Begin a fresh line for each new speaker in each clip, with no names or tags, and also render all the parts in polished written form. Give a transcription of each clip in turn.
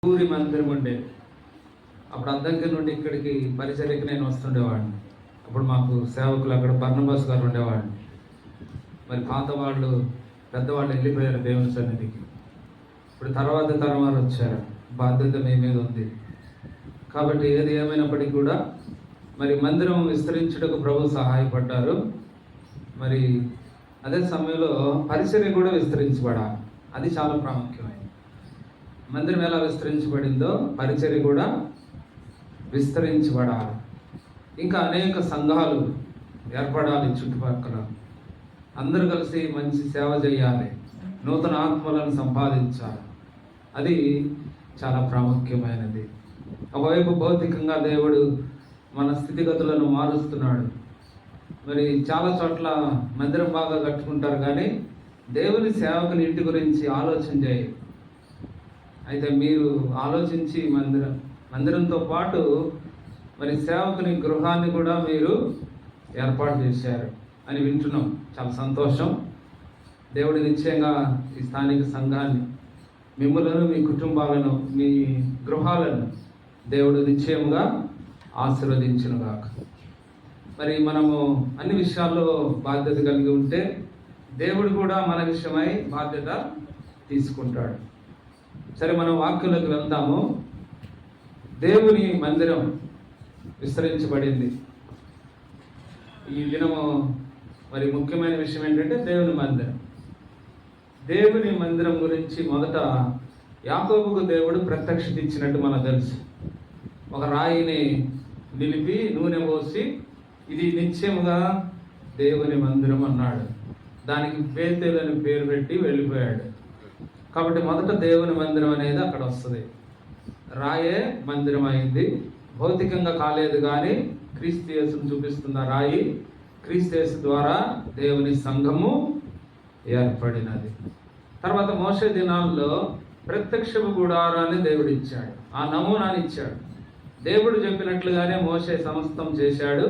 ఊరి మందిరం ఉండేది. అప్పుడు అద్దంకి నుండి ఇక్కడికి పరిచర్యకి నేను వస్తుండేవాడిని. అప్పుడు మాకు సేవకులు అక్కడ బర్నబాస్ గారు ఉండేవాడిని. మరి పాత వాళ్ళు పెద్దవాళ్ళు వెళ్ళిపోయారు దేవుని సన్నిధికి. ఇప్పుడు తర్వాత తరం వారు వచ్చారు. బాధ్యత మీ మీద ఉంది. కాబట్టి ఏది ఏమైనప్పటికీ కూడా మరి మందిరం విస్తరించుటకు ప్రభు సహాయపడ్డారు. మరి అదే సమయంలో పరిచర్య కూడా విస్తరించబడాలి. అది చాలా ప్రాముఖ్యమైనది. మందిరం ఎలా విస్తరించబడిందో పరిచర్య కూడా విస్తరించబడాలి. ఇంకా అనేక సంఘాలు ఏర్పడాలి. చుట్టుపక్కల అందరూ కలిసి మంచి సేవ చేయాలి. నూతన ఆత్మలను సంపాదించాలి. అది చాలా ప్రాముఖ్యమైనది. ఒకవైపు భౌతికంగా దేవుడు మన స్థితిగతులను మారుస్తున్నాడు. మరి చాలా చోట్ల మందిరం బాగా కట్టుకుంటారు, కానీ దేవుని సేవకుని ఇంటి గురించి ఆలోచన చేయరు. అయితే మీరు ఆలోచించి మందిరంతో పాటు మరి సేవకుని గృహాన్ని కూడా మీరు ఏర్పాటు చేశారు అని వింటున్నాం. చాలా సంతోషం. దేవుడి నిశ్చయంగా ఈ స్థానిక సంఘాన్ని, మిమ్మలను, మీ కుటుంబాలను, మీ గృహాలను దేవుడు నిశ్చయంగా ఆశీర్వదించునుగాక. మరి మనము అన్ని విషయాల్లో బాధ్యత కలిగి ఉంటే దేవుడు కూడా మన విషయమై బాధ్యత తీసుకుంటాడు. సరే, మనం వాక్యంలోకి వెళ్దాము. దేవుని మందిరం విస్తరించబడింది. ఈ దినము మరి ముఖ్యమైన విషయం ఏంటంటే దేవుని మందిరం. దేవుని మందిరం గురించి మొదట యాకోబుకు దేవుడు ప్రత్యక్షత ఇచ్చినట్టు మనకు తెలుసు. ఒక రాయిని నిలిపి నూనె పోసి ఇది నిత్యముగా దేవుని మందిరం అన్నాడు. దానికి బేతేలు అని పేరు పెట్టి వెళ్ళిపోయాడు. కాబట్టి మొదట దేవుని మందిరం అనేది అక్కడ వస్తుంది. రాయే మందిరం అయింది. భౌతికంగా కాలేదు, కానీ క్రీస్తు యేసును చూపిస్తున్న రాయి క్రీస్తు యేసు ద్వారా దేవుని సంఘము ఏర్పడినది. తర్వాత మోషే దినాల్లో ప్రత్యక్షపు గుడారాన్ని దేవుడు ఇచ్చాడు. ఆ నమూనాని ఇచ్చాడు. దేవుడు చెప్పినట్లుగానే మోషే సమస్తం చేశాడు.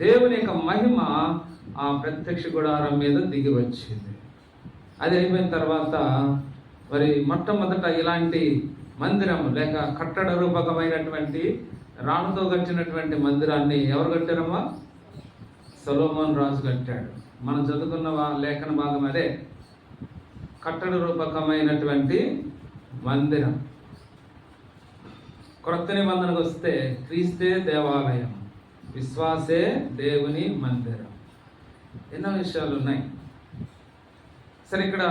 దేవుని యొక్క మహిమ ఆ ప్రత్యక్ష గుడారం మీద దిగి వచ్చింది. అది అయిపోయిన తర్వాత మరి మొట్టమొదట ఇలాంటి మందిరం లేక కట్టడ రూపకమైనటువంటి రాణుతో కట్టినటువంటి మందిరాన్ని ఎవరు కట్టారమ్మా? సొలొమోను రాజు కట్టాడు. మనం చదువుకున్న లేఖన భాగం అదే. కట్టడ రూపకమైనటువంటి మందిరం. క్రొత్త నిబంధనకు వస్తే క్రీస్తే దేవాలయం, విశ్వాసే దేవుని మందిరం. ఎన్నో విషయాలు ఉన్నాయి. సరే, ఇక్కడ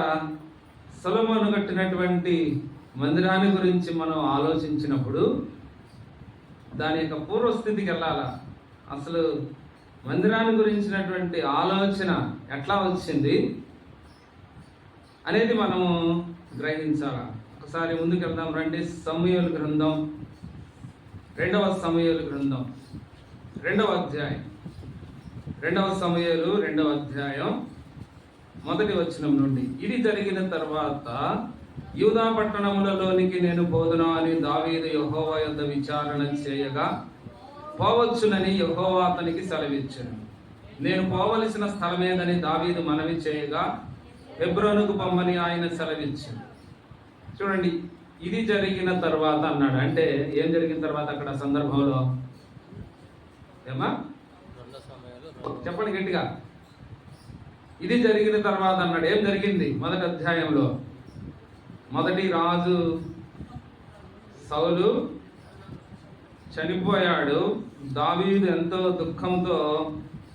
సొలొమోను కట్టినటువంటి మందిరాన్ని గురించి మనం ఆలోచించినప్పుడు దాని యొక్క పూర్వస్థితికి వెళ్ళాలా. అసలు మందిరాన్ని గురించినటువంటి ఆలోచన ఎట్లా వచ్చింది అనేది మనము గ్రహించాలా. ఒకసారి ముందుకు వెళ్దాం రండి. సమూయేలు గ్రంథం, 2వ సమూయేలు గ్రంథం, 2వ అధ్యాయం. 2వ సమూయేలు 2వ అధ్యాయం 1వ వచనం నుండి. ఇది జరిగిన తర్వాత యూదా పట్టణములలోనికి నేను పోదునా అని దావీదు యెహోవా యొద్ద విచారణ చేయగా పోవచ్చునని యెహోవా అతనికి సెలవిచ్చెను. నేను పోవలసిన స్థలమేదని దావీదు మనవి చేయగా హెబ్రోనుకు పొమ్మని ఆయన సెలవిచ్చెను. చూడండి, ఇది జరిగిన తర్వాత అన్నాడు. అంటే ఏం జరిగిన తర్వాత అక్కడ సందర్భంలో? ఏమా చెప్పండి గట్టిగా. ఇది జరిగిన తర్వాత అన్నాడు. ఏం జరిగింది? 1వ అధ్యాయంలో మొదటి రాజు సౌలు చనిపోయాడు. దావీదు ఎంతో దుఃఖంతో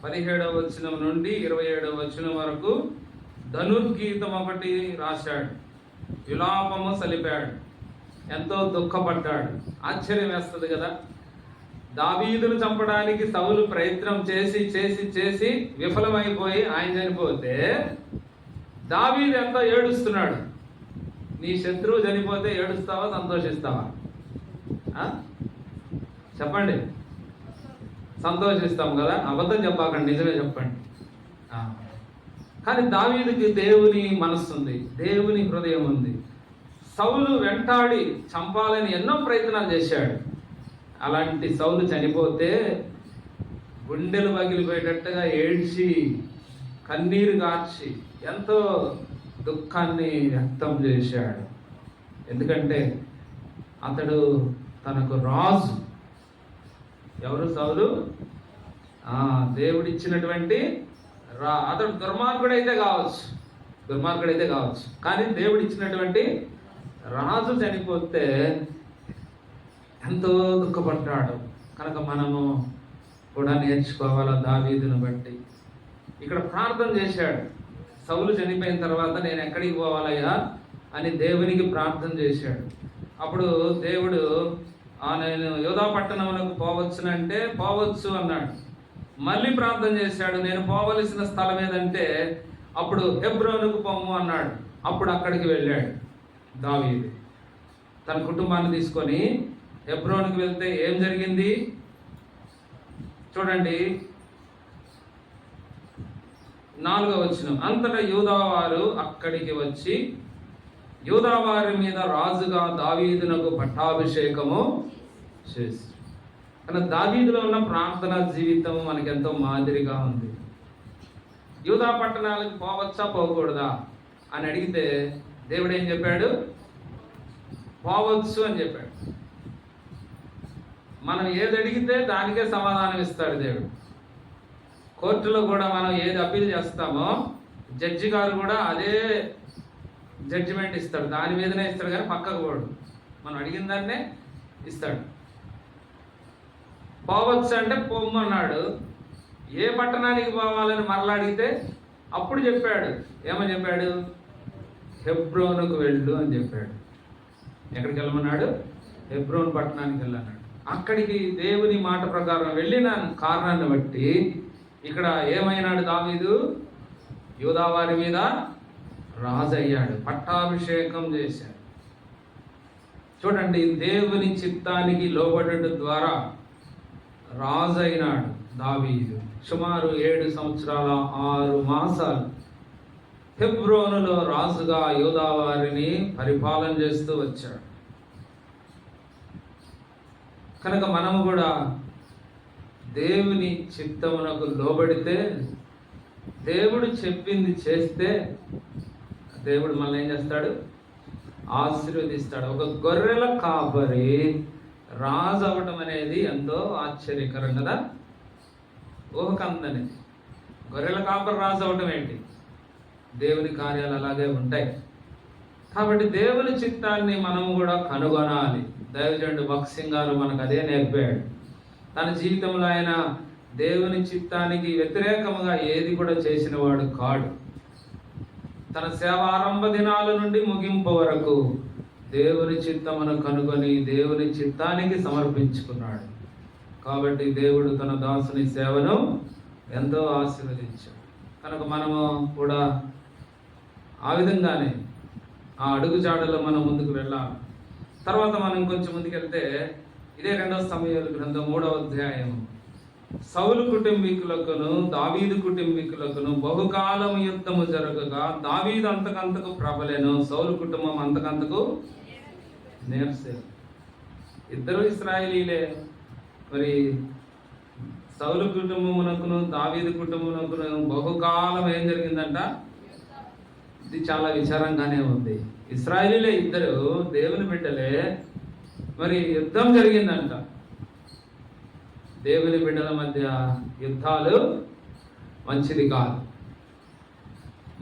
17వ వచనం నుండి 27వ వచనం వరకు ధనుర్గీతం ఒకటి రాశాడు. విలాపము సలిపాడు. ఎంతో దుఃఖపడ్డాడు. ఆశ్చర్యం వేస్తుంది కదా. దావీదును చంపడానికి సౌలు ప్రయత్నం చేసి చేసి చేసి విఫలమైపోయి ఆయన చనిపోతే దావీదు ఎంతో ఏడుస్తున్నాడు. నీ శత్రువు చనిపోతే ఏడుస్తావా, సంతోషిస్తావా? చెప్పండి. సంతోషిస్తాం కదా. అబద్ధం చెప్పాకండి, నిజమే చెప్పండి. కానీ దావీదుకి దేవుని మనస్సు ఉంది, దేవుని హృదయం ఉంది. సౌలు వెంటాడి చంపాలని ఎన్నో ప్రయత్నాలు చేశాడు. అలాంటి సౌలు చనిపోతే గుండెలు పగిలిపోయేటట్టుగా ఏడ్చి కన్నీరు కార్చి ఎంతో దుఃఖాన్ని వ్యక్తం చేశాడు. ఎందుకంటే అతడు తనకు రాజు. ఎవరు? సౌలు. దేవుడిచ్చినటువంటి అతడు దుర్మార్గుడైతే కావచ్చు, కానీ దేవుడిచ్చినటువంటి రాజు చనిపోతే ఎంతో దుఃఖపడ్డాడు. కనుక మనము కూడా నేర్చుకోవాలా దావీదును బట్టి. ఇక్కడ ప్రార్థన చేశాడు. సౌలు చనిపోయిన తర్వాత నేను ఎక్కడికి పోవాలయ్యా అని దేవునికి ప్రార్థన చేశాడు. అప్పుడు దేవుడు నేను యోధా పట్టణమునకు పోవచ్చునంటే పోవచ్చు అన్నాడు. మళ్ళీ ప్రార్థన చేశాడు, నేను పోవలసిన స్థలం ఏదంటే అప్పుడు హెబ్రోనుకు పొమ్ము అన్నాడు. అప్పుడు అక్కడికి వెళ్ళాడు దావీదు. తన కుటుంబాన్ని తీసుకొని హెబ్రోనుకు వెళ్తే ఏం జరిగింది చూడండి. 4వ వచనం, అంతటా యూదావారు అక్కడికి వచ్చి యూదావారి మీద రాజుగా దావీదునకు పట్టాభిషేకము చేసి. కానీ దావీదులో ఉన్న ప్రార్థనా జీవితం మనకి ఎంతో మాదిరిగా ఉంది. యూదా పట్టణాలకు పోవచ్చా పోకూడదా అని అడిగితే దేవుడు ఏం చెప్పాడు? పోవచ్చు అని చెప్పాడు. మనం ఏది అడిగితే దానికే సమాధానం ఇస్తాడు దేవుడు. కోర్టులో కూడా మనం ఏది అప్పీల్ చేస్తామో జడ్జి గారు కూడా అదే జడ్జిమెంట్ ఇస్తాడు, దాని మీదనే ఇస్తాడు, కానీ పక్కకు పోడు. మనం అడిగిన దాన్నే ఇస్తాడు. పోవచ్చు అంటే పొమ్మన్నాడు. ఏ పట్టణానికి పోవాలని మరలా అడిగితే అప్పుడు చెప్పాడు. ఏమని చెప్పాడు? హెబ్రోనుకు వెళ్ళు అని చెప్పాడు. ఎక్కడికి వెళ్ళమన్నాడు? హెబ్రోన్ పట్టణానికి వెళ్ళన్నాడు. అక్కడికి దేవుని మాట ప్రకారం వెళ్ళిన కారణాన్ని బట్టి ఇక్కడ ఏమైనాడు దావీదు? యూదావారి మీద రాజు అయ్యాడు, పట్టాభిషేకం చేశాడు. చూడండి, దేవుని చిత్తానికి లోబడట ద్వారా రాజు అయినాడు దావీదు. సుమారు 7 సంవత్సరాల 6 మాసాలు హెబ్రోనులో రాజుగా యూదావారిని పరిపాలన చేస్తూ వచ్చాడు. కనుక మనము కూడా దేవుని చిత్తమునకు లోబడితే, దేవుడు చెప్పింది చేస్తే దేవుడు మనల్ని ఏం చేస్తాడు? ఆశీర్వదిస్తాడు. ఒక గొర్రెల కాపరి రాజు అవ్వటం అనేది ఎంతో ఆశ్చర్యకరం కదా. ఊహకందని గొర్రెల కాపరి రాజు అవ్వటం ఏంటి? దేవుని కార్యాలు అలాగే ఉంటాయి. కాబట్టి దేవుని చిత్తాన్ని మనం కూడా కనుగొనాలి. దైవజనుడు భక్సింగ్ గారు మనకు అదే నేర్పాడు. తన జీవితంలో ఆయన దేవుని చిత్తానికి వ్యతిరేకముగా ఏది కూడా చేసిన వాడు కాడు. తన సేవ ఆరంభ దినాల నుండి ముగింపు వరకు దేవుని చిత్తమును కనుగొని దేవుని చిత్తానికి సమర్పించుకున్నాడు. కాబట్టి దేవుడు తన దాసుని సేవను ఎంతో ఆశీర్వదించాడు. కనుక మనము కూడా ఆ విధంగానే ఆ అడుగుజాడలో మనం ముందుకు వెళ్ళాలి. తర్వాత మనం కొంచెం ముందుకెళ్తే ఇదే 2వ సమూయేలు గ్రంథం 3వ అధ్యాయం. సౌలు కుటుంబీకులకును దావీదు కుటుంబీకులకును బహుకాలము యుద్ధము జరగగా దావీదు అంతకంతకు ప్రబలెను, సౌలు కుటుంబం అంతకంతకు నీరసే. ఇద్దరు ఇశ్రాయేలీలే. మరి సౌలు కుటుంబమునకును దావీదు కుటుంబమునకును బహుకాలం ఏం జరిగిందంట? ఇది చాలా విచారంగానే ఉంది. ఇశ్రాయేలీలే, ఇద్దరు దేవుని బిడ్డలే, మరి యుద్ధం జరిగిందంట. దేవుని బిడ్డల మధ్య యుద్ధాలు మంచిది కాదు.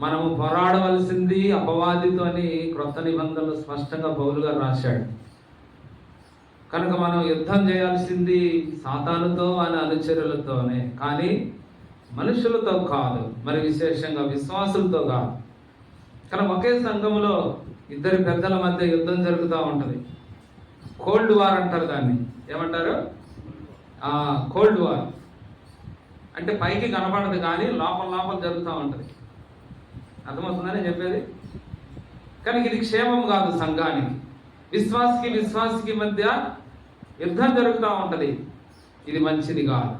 మనము పోరాడవలసింది అపవాదితో అని క్రొత్త నిబంధనలు స్పష్టంగా పౌలు గారు రాశాడు. కనుక మనం యుద్ధం చేయాల్సింది సాతానుతో అని అనుచరులతోనే, కానీ మనుషులతో కాదు, మరి విశేషంగా విశ్వాసులతో కాదు. కానీ ఒకే సంఘములో ఇద్దరి పెద్దల మధ్య యుద్ధం జరుగుతూ ఉంటుంది. కోల్డ్ వార్ అంటారు దాన్ని. ఏమంటారు? కోల్డ్ వార్ అంటే పైకి కనపడదు కానీ లోపల లోపల జరుగుతూ ఉంటుంది. అర్థమవుతుందని చెప్పేది. కానీ ఇది క్షేమం కాదు సంఘానికి. విశ్వాసికి మధ్య యుద్ధం జరుగుతూ ఉంటుంది. ఇది మంచిది కాదు.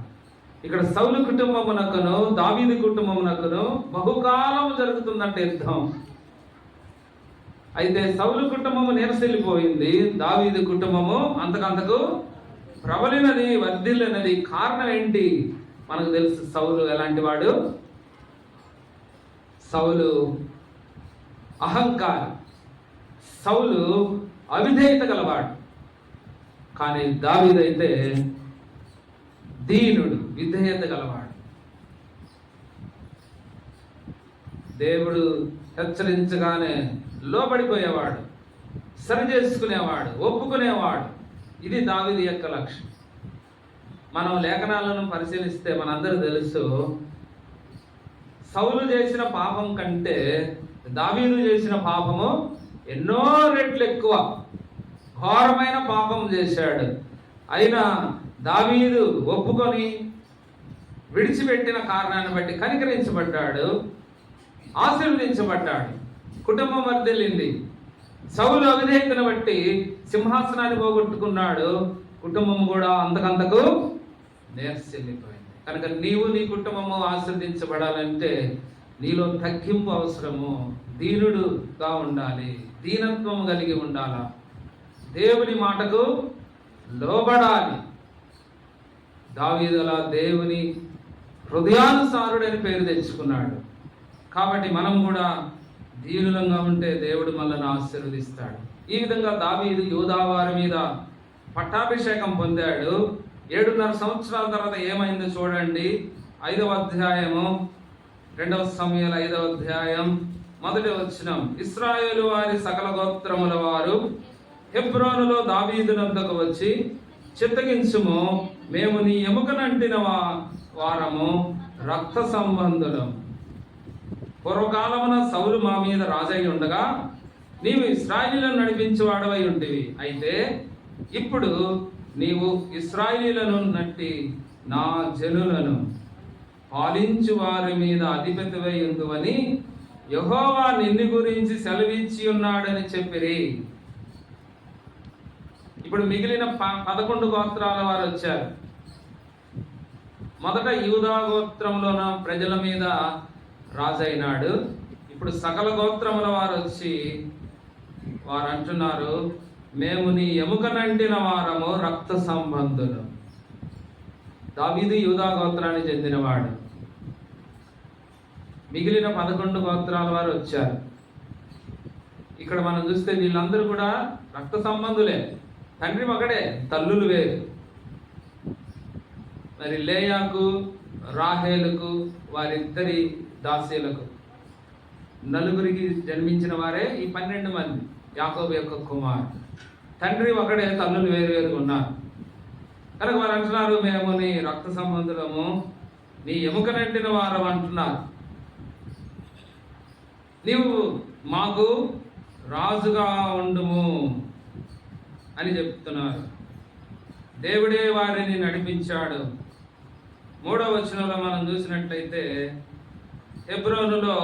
ఇక్కడ సౌలు కుటుంబమునకును దావీదు కుటుంబమునకును బహుకాలం జరుగుతుందంటే యుద్ధం. అయితే సౌలు కుటుంబము నీరసిల్లిపోయింది, దావీదు కుటుంబము అంతకంతకు ప్రబలినది, వర్ధిల్లినది. కారణం ఏంటి? మనకు తెలుసు. సౌలు ఎలాంటి వాడు? సౌలు అహంకారం, సౌలు అవిధేయత గలవాడు. కానీ దావీదైతే దీనుడు, విధేయత గలవాడు. దేవుడు హెచ్చరించగానే లోబడిపోయేవాడు, సరి చేసుకునేవాడు, ఒప్పుకునేవాడు. ఇది దావీదు యొక్క లక్ష్యం. మనం లేఖనాలను పరిశీలిస్తే మనందరూ తెలుసు, సౌలు చేసిన పాపం కంటే దావీదు చేసిన పాపము ఎన్నో రెట్లు ఎక్కువ. ఘోరమైన పాపం చేశాడు. అయినా దావీదు ఒప్పుకొని విడిచిపెట్టిన కారణాన్ని బట్టి కనికరించబడ్డాడు, ఆశీర్వదించబడ్డాడు. కుటుంబం వర్ధిల్లింది. సౌలు అవిధేయతను బట్టి సింహాసనాన్ని పోగొట్టుకున్నాడు. కుటుంబం కూడా అంతకంతకు నేర్చెల్లిపోయింది. కనుక నీవు నీ కుటుంబము ఆశీర్వదించబడాలంటే నీలో తగ్గింపు అవసరము. దీనుడుగా ఉండాలి, దీనత్వం కలిగి ఉండాలా, దేవుని మాటకు లోబడాలి. దావీదు అలా దేవుని హృదయానుసారుడని పేరు తెచ్చుకున్నాడు. కాబట్టి మనం కూడా దీనులంగా ఉంటే దేవుడు మనల్ని ఆశీర్వదిస్తాడు. ఈ విధంగా దావీదు యూదా వారి మీద పట్టాభిషేకం పొందాడు. 7.5 సంవత్సరాల తర్వాత ఏమైందో చూడండి. 5వ అధ్యాయము 2వ సమూయేలు 5వ అధ్యాయం 1వ వచనం. ఇశ్రాయేలు వారి సకల గోత్రముల వారు హెబ్రోనులో దావీదునొద్దకు వచ్చి, చిత్తగించుము, మేము నీ ఎముకనంటిన వారము, రక్త సంబంధులం. పూర్వకాలమున సౌలు మా మీద రాజై ఉండగా నీవు ఇశ్రాయేలీలను నడిపించేవాడవై ఉంటివి. అయితే ఇప్పుడు నీవు ఇశ్రాయేలీలను నట్టి నా జనులను పాలించు వారి మీద అధిపతివై ఉందువని యెహోవా నిన్ను గురించి సెలవిచ్చి ఉన్నాడని చెప్పిరి. ఇప్పుడు మిగిలిన 11 గోత్రాల వారు వచ్చారు. మొదట యూదా గోత్రంలోన ప్రజల మీద రాజైనాడు. ఇప్పుడు సకల గోత్రముల వారు వచ్చి వారు అంటున్నారు, మేము నీ ఎముకనంటిన వారము, రక్త సంబంధులు. దావీదు యూదా గోత్రానికి చెందినవాడు. మిగిలిన 11 గోత్రాల వారు వచ్చారు. ఇక్కడ మనం చూస్తే వీళ్ళందరూ కూడా రక్త సంబంధులే. తండ్రి ఒకడే, తల్లులు వేరు. మరి లేయాకు, రాహేలుకు, వారిద్దరి దాసీలకు నలుగురికి జన్మించిన వారే ఈ 12 మంది యాకోబు యొక్క కుమారు. తండ్రి ఒకడే, తల్లులు వేరువేరుగా ఉన్నారు. కనుక వారు అంటున్నారు, మేము నీ రక్త సంబంధులము, నీ ఎముకనంటిన వారం అంటున్నారు. నీవు మాకు రాజుగా ఉండుము అని చెప్తున్నారు. దేవుడే వారిని నడిపించాడు. 3వ వచనంలో మనం చూసినట్లయితే హెబ్రోనులో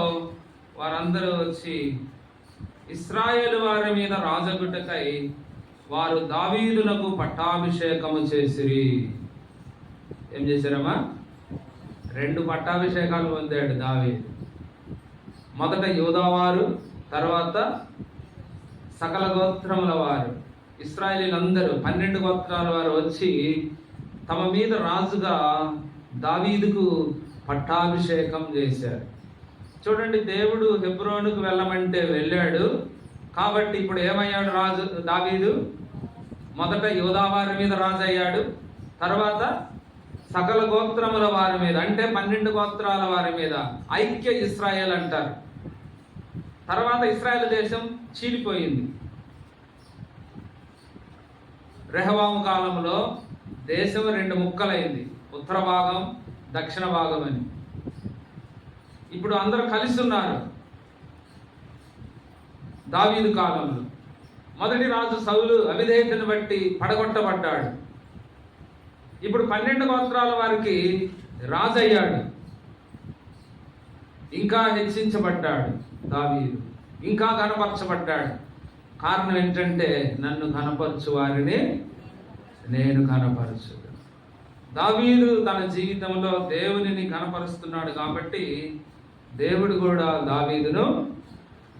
వారందరూ వచ్చి ఇశ్రాయేలు వారి మీద రాజగుట్టకై వారు దావీదునకు పట్టాభిషేకము చేసిరి. ఏం చేశారమ్మా? 2 పట్టాభిషేకాలు పొందాడు దావీదు. మొదట యూదావారు, తర్వాత సకల గోత్రముల వారు, ఇశ్రాయేలీలందరూ 12 గోత్రాల వారు వచ్చి తమ మీద రాజుగా దావీదుకు పట్టాభిషేకం చేశారు. చూడండి, దేవుడు హెబ్రోనుకు వెళ్ళమంటే వెళ్ళాడు. కాబట్టి ఇప్పుడు ఏమయ్యాడు రాజు దావీదు? మొదట యూదా వారి మీద రాజు అయ్యాడు, తర్వాత సకల గోత్రముల వారి మీద, అంటే 12 గోత్రాల వారి మీద, ఐక్య ఇశ్రాయేల్ అంటారు. తర్వాత ఇశ్రాయేల్ దేశం చీలిపోయింది. రెహబాము కాలంలో దేశం 2 ముక్కలైంది, ఉత్తర భాగం, దక్షిణ భాగం అని. ఇప్పుడు అందరూ కలిసి ఉన్నారు. దావీదు కాలంలో మొదటి రాజు సౌలు అవిధేయతను బట్టి పడగొట్టబడ్డాడు. ఇప్పుడు 12 గోత్రాల వారికి రాజు అయ్యాడు. ఇంకా హెచ్చించబడ్డాడు దావీదు, ఇంకా ఘనపరచబడ్డాడు. కారణం ఏంటంటే, నన్ను ఘనపరచు వారిని నేను ఘనపరచు. దావీదు తన జీవితంలో దేవునిని ఘనపరుస్తున్నాడు కాబట్టి దేవుడు కూడా దావీదును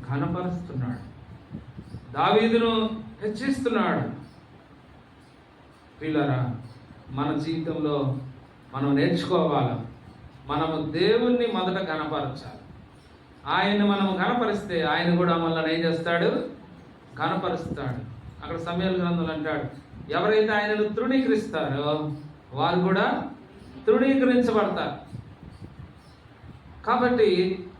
ఘనపరుస్తున్నాడు, దావీదును హెచ్చిస్తున్నాడు. పిల్లరా, మన జీవితంలో మనం నేర్చుకోవాలి. మనము దేవుణ్ణి మొదట ఘనపరచాలి. ఆయన మనము ఘనపరిస్తే ఆయన కూడా మనల్ని ఏం చేస్తాడు? ఘనపరుస్తాడు. అక్కడ సమూయేలు గ్రంథంలో అంటాడు, ఎవరైతే ఆయనను తృణీకరిస్తారో వారు కూడా తృణీకరించబడతారు. కాబట్టి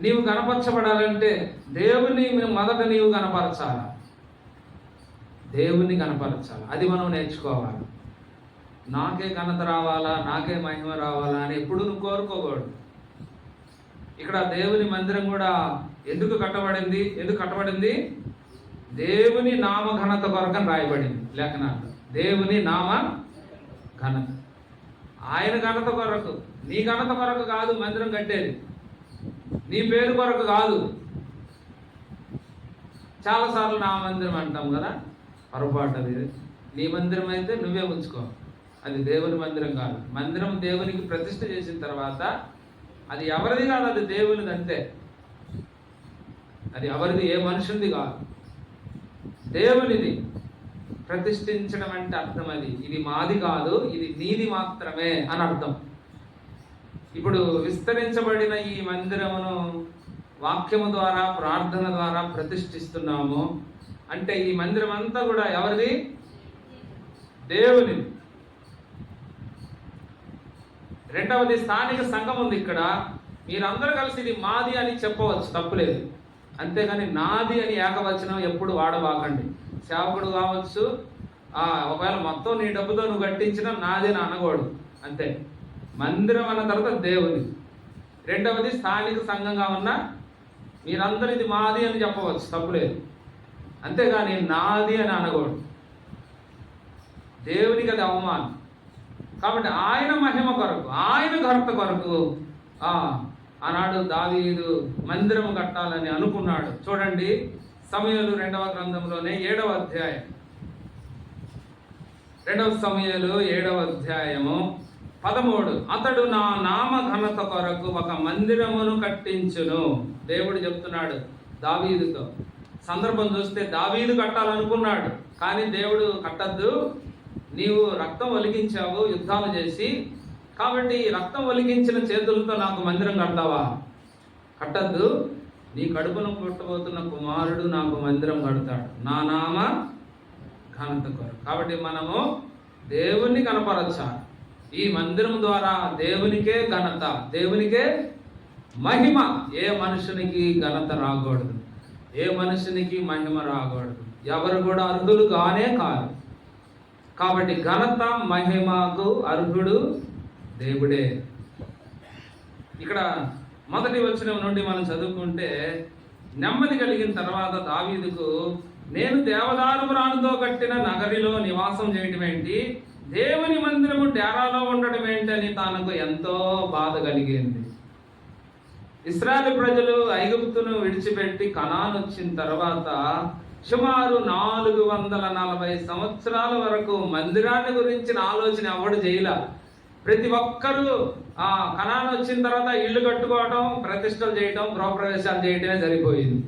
నీవు కనపరచబడాలంటే దేవుని మొదట నీవు కనపరచాలి, దేవుని కనపరచాలి. అది మనం నేర్చుకోవాలి. నాకే ఘనత రావాలా, నాకే మహిమ రావాలా అని ఎప్పుడు నువ్వు కోరుకోకూడదు. ఇక్కడ దేవుని మందిరం కూడా ఎందుకు కట్టబడింది? దేవుని నామ ఘనత కొరకు రాయబడింది లేఖనాలు. దేవుని నామ ఘనత, ఆయన ఘనత కొరకు, నీ ఘనత కొరకు కాదు మందిరం కట్టేది, నీ పేరు కొరకు కాదు. చాలాసార్లు నా మందిరం అంటాం కదా, పొరపాటు. అది నీ మందిరం అయితే నువ్వే ఉంచుకో, అది దేవుని మందిరం కాదు. మందిరం దేవునికి ప్రతిష్ఠ చేసిన తర్వాత అది ఎవరిది కాదు, అది దేవునిది అంతే. అది ఎవరిది, ఏ మనుషునిది కాదు, దేవునిది. ప్రతిష్ఠించడం అంటే అర్థం అది, ఇది మాది కాదు, ఇది నీది మాత్రమే అని అర్థం. ఇప్పుడు విస్తరించబడిన ఈ మందిరమును వాక్యము ద్వారా, ప్రార్థన ద్వారా ప్రతిష్ఠిస్తున్నాము అంటే ఈ మందిరం అంతా కూడా ఎవరిది? దేవుని. రెండవది, స్థానిక సంఘం ఉంది ఇక్కడ. మీరందరూ కలిసి ఇది మాది అని చెప్పవచ్చు, తప్పులేదు. అంతేగాని నాది అని ఏకవచనం ఎప్పుడు వాడబాకండి. సేవకుడు కావచ్చు, ఒకవేళ మొత్తం నీ డబ్బుతో నువ్వు కట్టించినా నాది అని అనకూడదు, అంతే. మందిరం అన్న తర్వాత దేవుని. రెండవది, స్థానిక సంఘంగా ఉన్న మీరందరూ ఇది మాది అని చెప్పవచ్చు, తప్పులేదు. అంతేగాని నాది అని అనకూడదు, దేవునికి అది అవమానం. కాబట్టి ఆయన మహిమ కొరకు, ఆయన ఘనత కొరకు ఆనాడు దావీదు మందిరం కట్టాలని అనుకున్నాడు. చూడండి, సమూయేలు 2వ గ్రంథంలోనే 7వ అధ్యాయం, 2 సమూయేలు 7వ అధ్యాయము 13. అతడు నా నామ ఘనత కొరకు ఒక మందిరమును కట్టించును. దేవుడు చెప్తున్నాడు దావీదుతో. సందర్భం చూస్తే దావీదు కట్టాలనుకున్నాడు, కానీ దేవుడు కట్టద్దు, నీవు రక్తం ఒలికించావు యుద్ధాలు చేసి, కాబట్టి రక్తం ఒలికించిన చేతులతో నాకు మందిరం కడతావా? కట్టద్దు, నీ కడుపును పుట్టబోతున్న కుమారుడు నాకు మందిరం కడతాడు, నా నామ ఘనత కొరకు. కాబట్టి మనము దేవుణ్ణి కనపరచాలి. ఈ మందిరం ద్వారా దేవునికే ఘనత, దేవునికే మహిమ. ఏ మనుషునికి ఘనత రాకూడదు, ఏ మనుషునికి మహిమ రాకూడదు, ఎవరు కూడా అర్హులు కానే కాదు. కాబట్టి ఘనత మహిమకు అర్హుడు దేవుడే. ఇక్కడ మొదటి వచనం నుండి మనం చదువుకుంటే, నెమ్మది కలిగిన తర్వాత దావీదుకు, నేను దేవదారు రాణుతో కట్టిన నగరిలో నివాసం చేయటం ఏంటి, దేవుని మందిరము డేరాలో ఉండడం ఏంటని తనకు ఎంతో బాధ కలిగింది. ఇశ్రాయేలు ప్రజలు ఐగుప్తును విడిచిపెట్టి కనాను వచ్చిన తర్వాత సుమారు 440 సంవత్సరాల వరకు మందిరాన్ని గురించిన ఆలోచన ఎవడు చేయలే. ప్రతి ఒక్కరూ కనాను వచ్చిన తర్వాత ఇల్లు కట్టుకోవడం, ప్రతిష్టలు చేయటం, గృహప్రవేశాలు చేయటమే సరిపోయింది.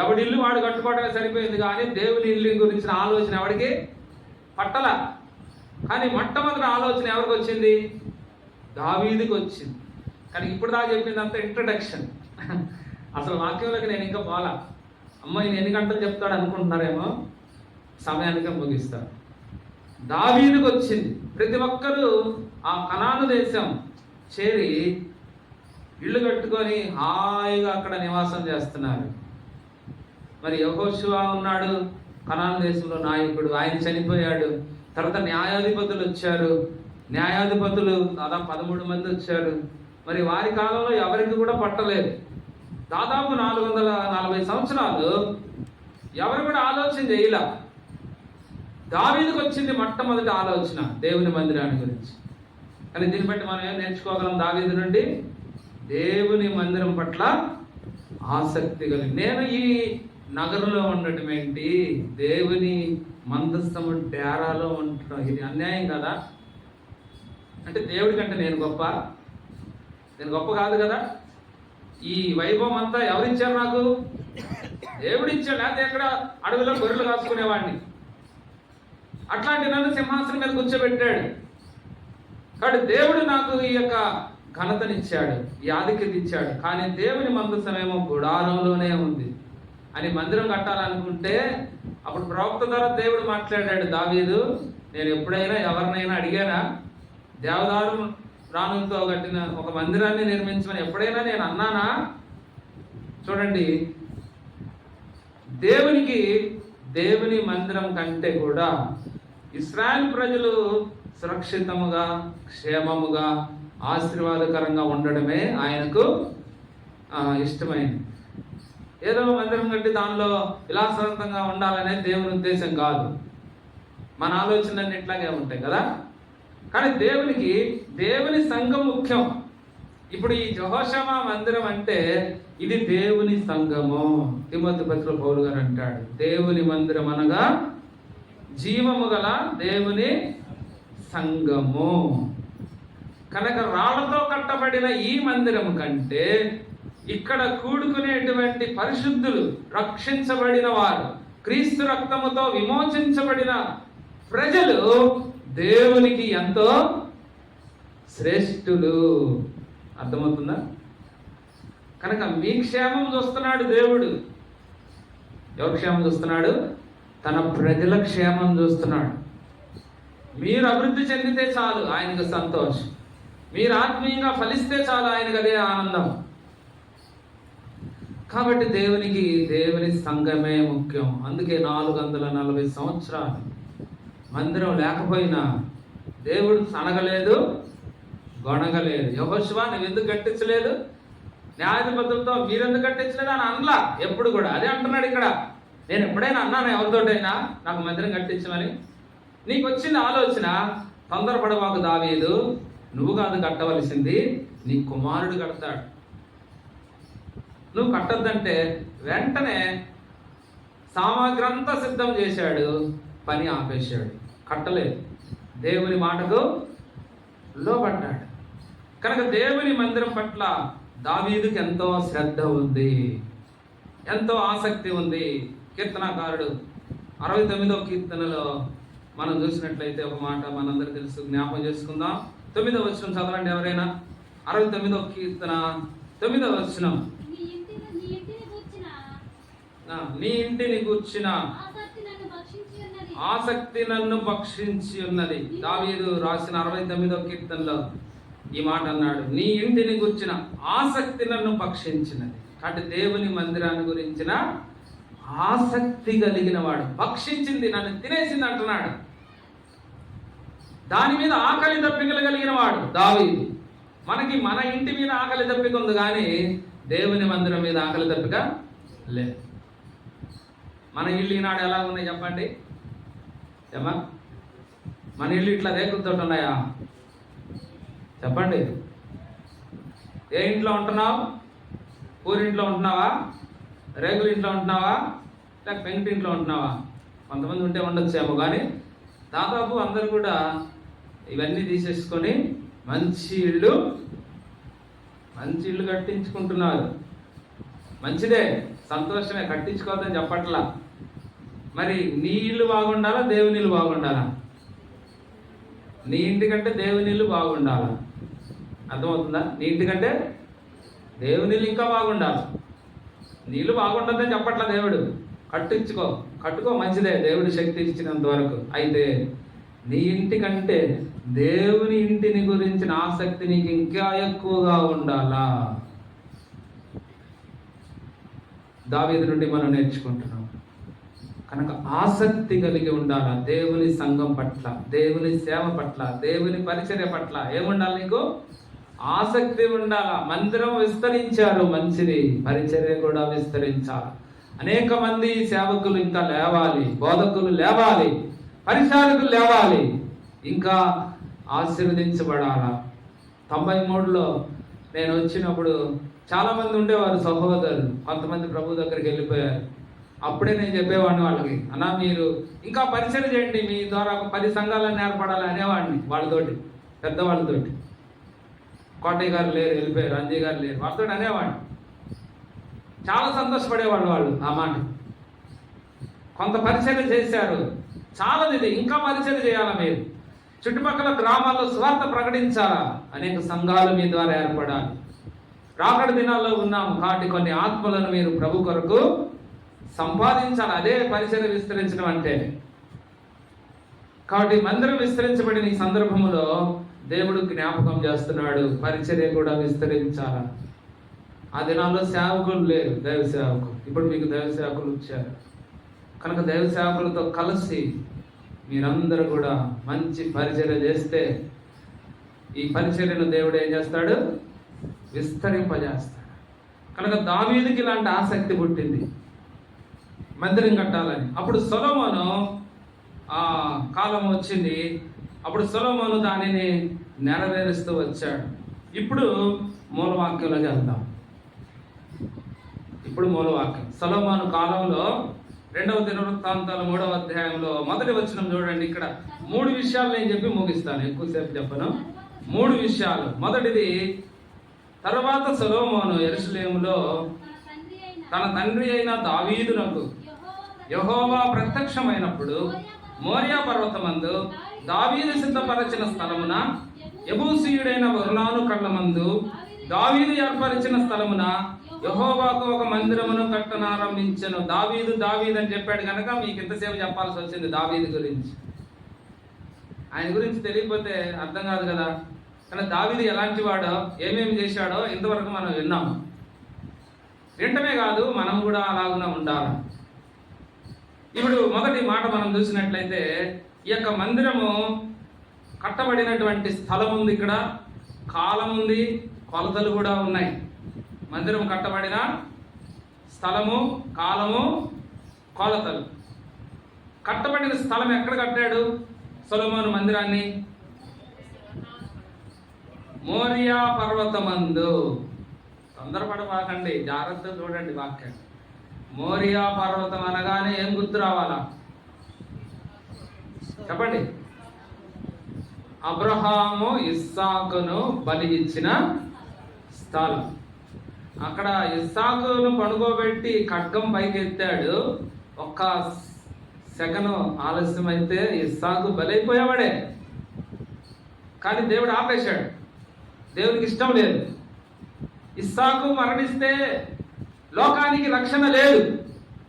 ఎవడి ఇల్లు వాడు కట్టుకోవడమే సరిపోయింది, కానీ దేవుని ఇల్లు గురించిన ఆలోచన ఎవడికి పట్టల. కానీ మొట్టమొదటి ఆలోచన ఎవరికి వచ్చింది? దావీదుకి వచ్చింది. కానీ ఇప్పుడు దాకా చెప్పిందంతా ఇంట్రడక్షన్, అసలు వాక్యంలోకి నేను ఇంకా పోలా. అమ్మాయి ఎన్ని గంటలు చెప్తాడు అనుకుంటున్నారేమో, సమయానికి ముగిస్తాడు. దావీదుకి వచ్చింది. ప్రతి ఒక్కరూ ఆ కనాను దేశం చేరి ఇళ్ళు కట్టుకొని హాయిగా అక్కడ నివాసం చేస్తున్నారు. మరి యెహోషువ ఉన్నాడు కనాను దేశంలో నాయకుడు, ఆయన చనిపోయాడు. తర్వాత న్యాయాధిపతులు వచ్చారు, న్యాయాధిపతులు దాదాపు 13 మంది వచ్చారు. మరి వారి కాలంలో ఎవరికి కూడా పట్టలేదు. దాదాపు 440 సంవత్సరాలు ఎవరు కూడా ఆలోచన చేయలే. దావీదుకు వచ్చింది మొట్టమొదటి ఆలోచన దేవుని మందిరాన్ని గురించి. కానీ దీన్ని బట్టి మనం ఏం నేర్చుకోగలం? దావీదు నుండి దేవుని మందిరం పట్ల ఆసక్తి కలిగి, నేను ఈ నగరంలో ఉండటం ఏంటి, దేవుని మందస్థము డేరాలో ఉండటం, ఇది అన్యాయం కదా. అంటే దేవుడి కంటే నేను గొప్ప కాదు కదా. ఈ వైభవం అంతా ఎవరిచ్చారు నాకు? దేవుడు ఇచ్చాడు. లేకపోతే ఎక్కడ అడవిలో గొర్రెలు కాసుకునేవాడిని. అట్లాంటి నన్ను సింహాసనం మీద కూర్చోబెట్టాడు. కాబట్టి దేవుడు నాకు ఈ యొక్క ఘనతనిచ్చాడు, ఈ ఆధిక్యత ఇచ్చాడు. కానీ దేవుని మందసమేమో గుడారంలోనే ఉంది అని మందిరం కట్టాలనుకుంటే, అప్పుడు ప్రవక్త ద్వారా దేవుడు మాట్లాడాడు, దావీదు నేను ఎప్పుడైనా ఎవరినైనా అడిగానా? దేవదారు రాణులతో కట్టిన ఒక మందిరాన్ని నిర్మించమని ఎప్పుడైనా నేను అన్నానా? చూడండి, దేవుని మందిరం కంటే కూడా ఇశ్రాయేల్ ప్రజలు సురక్షితముగా, క్షేమముగా, ఆశీర్వాదకరంగా ఉండడమే ఆయనకు ఇష్టమైంది. ఏదో మందిరం కట్టి దానిలో విలాసవంతంగా ఉండాలనేది దేవుని ఉద్దేశం కాదు. మన ఆలోచనలన్నీ ఇట్లాగే ఉంటాయి కదా. కానీ దేవుని సంఘం ముఖ్యం. ఇప్పుడు ఈ యెహోషువ మందిరం అంటే ఇది దేవుని సంఘము. తిమోతి పత్రికలో పౌలు గారు అంటాడు, దేవుని మందిరం అనగా జీవము గల దేవుని సంఘము. కనుక రాళ్లతో కట్టబడిన ఈ మందిరం కంటే ఇక్కడ కూడుకునేటువంటి పరిశుద్ధులు, రక్షించబడిన వారు, క్రీస్తు రక్తముతో విమోచించబడిన ప్రజలు దేవునికి ఎంతో శ్రేష్ఠులు. అర్థమవుతుందా? కనుక మీ క్షేమం చూస్తున్నాడు దేవుడు. ఎవరి క్షేమం చూస్తున్నాడు? తన ప్రజల క్షేమం చూస్తున్నాడు. మీరు అభివృద్ధి చెందితే చాలు ఆయనకు సంతోషం. మీరు ఆత్మీయంగా ఫలిస్తే చాలు ఆయనకు అదే ఆనందం. కాబట్టి దేవుని సంఘమే ముఖ్యం. అందుకే 440 సంవత్సరాలు మందిరం లేకపోయినా దేవుడు సనగలేదు, గొనగలేదు. యెహోషువ నువ్వు ఎందుకు కట్టించలేదు, న్యాయాధిపతులతో మీరెందుకు కట్టించలేదు అని అనలా. ఎప్పుడు కూడా అదే అంటున్నాడు ఇక్కడ. నేను ఎప్పుడైనా అన్నాను ఎవరితోటైనా నాకు మందిరం కట్టించమని? నీకు వచ్చిన ఆలోచన, తొందరపడవాకు దావీదు, నువ్వు కాదు కట్టవలసింది, నీ కుమారుడు కడతాడు. నువ్వు కట్టొద్దంటే వెంటనే సామాగ్రి అంతా సిద్ధం చేశాడు, పని ఆపేశాడు, కట్టలేదు. దేవుని మాటకు లోబడ్డాడు. కనుక దేవుని మందిరం పట్ల దావీదుకి ఎంతో శ్రద్ధ ఉంది, ఎంతో ఆసక్తి ఉంది. కీర్తనకారుడు 69వ కీర్తనలో మనం చూసినట్లయితే ఒక మాట మనందరికీ తెలుసు, జ్ఞాపకం చేసుకుందాం. 9వ వచనం చదవండి ఎవరైనా. 69వ కీర్తన 9వ వచనం. నీ ఇంటిని గూర్చిన ఆసక్తి నన్ను భక్షించి ఉన్నది. దావీదు రాసిన 69వ కీర్తనలో ఈ మాట అన్నాడు, నీ ఇంటిని గూర్చిన ఆసక్తి నన్ను భక్షించినది. కాబట్టి దేవుని మందిరాన్ని గురించిన ఆసక్తి కలిగిన వాడు. భక్షించింది, నన్ను తినేసింది అంటున్నాడు. దాని మీద ఆకలి దప్పికలు కలిగిన వాడు దావీదు. మన ఇంటి మీద ఆకలి దప్పిక ఉంది, కానీ దేవుని మందిరం మీద ఆకలి దప్పిక లేదు. మన ఇల్లు ఈనాడు ఎలా ఉన్నాయి చెప్పండి? ఏమా మన ఇల్లు ఇట్లా రేకులతో ఉన్నాయా? చెప్పండి. ఏ ఇంట్లో ఉంటున్నావు? ఊరింట్లో ఉంటున్నావా? రేకుల ఇంట్లో ఉంటున్నావా? లేక పెంకింట్లో ఉంటున్నావా? కొంతమంది ఉంటే ఉండొచ్చేమో, కానీ దాదాపు అందరు కూడా ఇవన్నీ తీసేసుకొని మంచి ఇల్లు కట్టించుకుంటున్నారు. మంచిదే, సంతోషమే, కట్టించుకోవద్దని చెప్పట్లా. మరి నీ ఇల్లు బాగుండాలా, దేవుని ఇల్లు బాగుండాలా? నీ ఇంటికంటే దేవుని ఇల్లు బాగుండాలా? అర్థమవుతుందా? నీ ఇంటికంటే దేవుని ఇల్లు ఇంకా బాగుండాలి. నీ ఇల్లు బాగుంటుందని చెప్పట్లా దేవుడు. కట్టుకో, మంచిదే, దేవుడి శక్తి ఇచ్చినంత వరకు. అయితే నీ ఇంటికంటే దేవుని ఇంటిని గురించిన ఆసక్తి నీకు ఇంకా ఎక్కువగా ఉండాలా? దావీదు నుండి మనం నేర్చుకుంటున్నాం. కనుక ఆసక్తి కలిగి ఉండాలా దేవుని సంఘం పట్ల, దేవుని సేవ పట్ల, దేవుని పరిచర్య పట్ల. ఏముండాలి నీకు? ఆసక్తి ఉండాలా. మందిరం విస్తరించారు, మంచిది, పరిచర్య కూడా విస్తరించాలి. అనేక మంది సేవకులు ఇంకా లేవాలి, బోధకులు లేవాలి, పరిచారకులు లేవాలి, ఇంకా ఆశీర్వదించబడాలా. 93లో నేను వచ్చినప్పుడు చాలామంది ఉండేవారు సహోదరులు. కొంతమంది ప్రభు దగ్గరికి వెళ్ళిపోయారు. అప్పుడే నేను చెప్పేవాడిని వాళ్ళకి, అన్నా మీరు ఇంకా పరిచయం చేయండి, మీ ద్వారా ఒక 10 సంఘాలను ఏర్పడాలి అనేవాడిని వాళ్ళతోటి, పెద్దవాళ్ళతోటి. కోటయ్య గారు లేరు, వెళ్ళిపోయారు. అంజయ్ గారు లేరు, వాళ్ళతో అనేవాడిని. చాలా సంతోషపడేవాళ్ళు వాళ్ళు ఆ మాట. కొంత పరిచయం చేశారు, చాలాది ఇంకా పరిచయం చేయాలా మీరు. చుట్టుపక్కల గ్రామాల్లో స్వార్థ ప్రకటించాలా. అనేక సంఘాలు మీ ద్వారా ఏర్పడాలి. రాకడ దినాల్లో ఉన్నాము కాబట్టి కొన్ని ఆత్మలను మీరు ప్రభు కొరకు సంపాదించాలి. అదే పరిచయం విస్తరించడం అంటే. కాబట్టి మందిరం విస్తరించబడిన ఈ సందర్భంలో దేవుడు జ్ఞాపకం చేస్తున్నాడు, పరిచర్య కూడా విస్తరించాల. ఆ దినాల్లో సేవకులు లేరు, దైవ సేవకులు. ఇప్పుడు మీకు దైవ సేవకులు వచ్చారు కనుక దైవ సేవకులతో కలిసి మీరందరూ కూడా మంచి పరిచర్య చేస్తే ఈ పరిచర్యను దేవుడు ఏం చేస్తాడు? విస్తరింపజేస్తాడు. కనుక దావీదుకి ఇలాంటి ఆసక్తి పుట్టింది మందిరం కట్టాలని. అప్పుడు సొలొమోను కాలం వచ్చింది. అప్పుడు సొలొమోను దానిని నెరవేరుస్తూ వచ్చాడు. ఇప్పుడు మూలవాక్యంలోకి వెళ్దాం. ఇప్పుడు మూలవాక్యం సొలొమోను కాలంలో 2వ దినవృత్తాంతాలు 3వ అధ్యాయంలో మొదటి వచనం చూడండి. ఇక్కడ 3 విషయాలు నేను చెప్పి ముగిస్తాను, ఎక్కువసేపు చెప్పను. 3 విషయాలు. మొదటిది, తర్వాత సొలొమోను యెరూషలేములో తన తండ్రి అయిన దావీదునకు యెహోవా ప్రత్యక్షమైనప్పుడు మోరియా పర్వతమందు దావీదు సిద్ధపరచిన స్థలమున యెబూసీయుడైన ఒర్నాను కళ్ళమందు దావీదు ఏర్పరిచిన స్థలమున యెహోవాకు ఒక మందిరమును కట్టనారంభించెను. దావీదు అని చెప్పాడు కనుక మీకు ఇంతసేపు చెప్పాల్సి వచ్చింది దావీదు గురించి. ఆయన గురించి తెలియకపోతే అర్థం కాదు కదా. కానీ దావీదు ఎలాంటి వాడో, ఏమేమి చేశాడో ఇంతవరకు మనం విన్నాము. వింటమే కాదు, మనం కూడా అలాగునా ఉండాలి. ఇప్పుడు మొదటి మాట మనం చూసినట్లయితే, ఈ యొక్క మందిరము కట్టబడినటువంటి స్థలం ఉంది, ఇక్కడ కాలం ఉంది, కొలతలు కూడా ఉన్నాయి. మందిరం కట్టబడిన స్థలము, కాలము, కొలతలు. కట్టబడిన స్థలం ఎక్కడ కట్టాడు సొలొమోను మందిరాన్ని? మోరియా పర్వతమందు. తొందరపడబాకండి, జాగ్రత్తగా చూడండి వాక్యం. మోరియా పర్వతం అనగానే ఏం గుర్తు రావాలా చెప్పండి? అబ్రహాము ఇస్సాకును బలి ఇచ్చిన స్థలం. అక్కడ ఇస్సాకును పడుకోబెట్టి ఖడ్గం పైకి ఎత్తాడు. ఒక్క సెకను ఆలస్యం అయితే ఇస్సాకు బలైపోయేవాడే. కానీ దేవుడు ఆపేశాడు. దేవునికి ఇష్టం లేదు. ఇస్సాకు మరణిస్తే లోకానికి రక్షణ లేదు.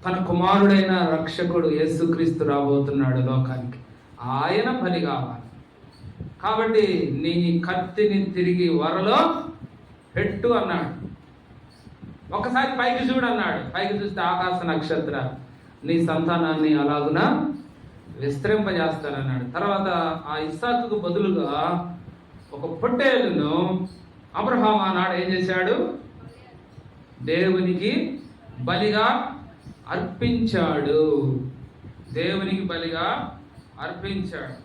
తన కుమారుడైన రక్షకుడు యేసుక్రీస్తు రాబోతున్నాడు లోకానికి. ఆయన బలి కావాలి. కాబట్టి నీ కత్తిని తిరిగి వరలో పెట్టు అన్నాడు. ఒకసారి పైకి చూడు అన్నాడు. పైకి చూస్తే ఆకాశ నక్షత్ర నీ సంతానాన్ని అలాగున విస్తరింపజేస్తానన్నాడు. తర్వాత ఆ ఇస్సాకుకు బదులుగా ఒక పొట్టేలును అబ్రహాం ఆనాడు ఏం చేశాడు? దేవునికి బలిగా అర్పించాడు. దేవునికి బలిగా అర్పించాడు.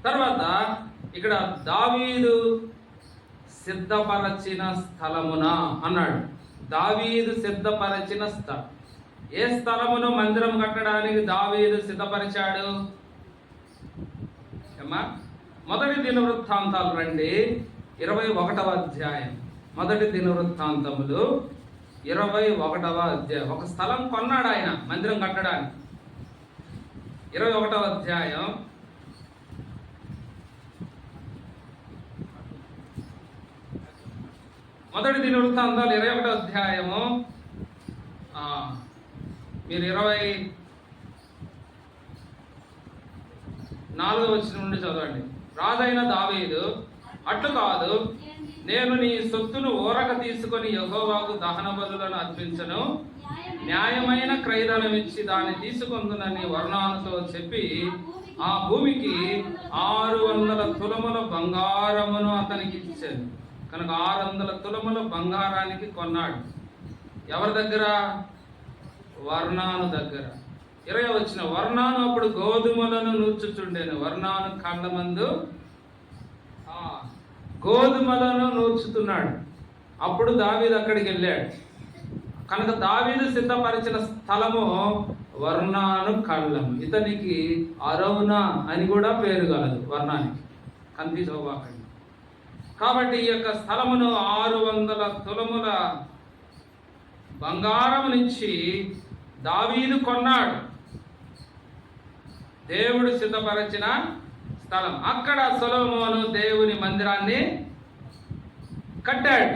తర్వాత ఇక్కడ దావీదు సిద్ధపరచిన స్థలమున అన్నాడు. దావీదు సిద్ధపరచిన స్థలం. ఏ స్థలమును మందిరం కట్టడానికి దావీదు సిద్ధపరిచాడు? మొదటి దినవృత్తాంతాలు రండి, 21వ అధ్యాయం. మొదటి దినవృత్తాంతములు 21వ అధ్యాయం. ఒక స్థలం కొన్నాడు ఆయన మందిరం కట్టడానికి. 21వ అధ్యాయం మొదటి దినవృత్తాంతాలు 21వ అధ్యాయము మీరు 24వ వచనం నుండి చదవండి. రాజైన దావీదు, అట్లు కాదు, నేను నీ సొత్తును ఊరక తీసుకొని యెహోవాకు దహన బలులను అర్పించను, న్యాయమైన క్రయధనం ఇచ్చి దాన్ని తీసుకొందునని వర్ణానుతో చెప్పి ఆ భూమికి 600 తులముల బంగారమును అతనికి ఇచ్చాను. కనుక 600 తులముల బంగారానికి కొన్నాడు. ఎవరి దగ్గర? వర్ణాను దగ్గర. 20వ వచనం. వర్ణాను అప్పుడు గోధుమలను నూర్చుచుండెను. వర్ణాను కళ్ళమందు గోధుమలను నూర్చుతున్నాడు. అప్పుడు దావీదు అక్కడికి వెళ్ళాడు. కనుక దావీదు సిద్ధపరిచిన స్థలము వర్ణాను కళ్ళం. ఇతనికి అరౌనా అని కూడా పేరు కలదు వర్ణానికి. కన్ఫ్యూజ్ అవ్వకండి. కాబట్టి ఈ యొక్క స్థలమును 600 తులముల బంగారం నుంచి దావీదు కొన్నాడు. దేవుడు సిద్ధపరిచిన స్థలం. అక్కడ సొలొమోను దేవుని మందిరాన్ని కట్టాడు.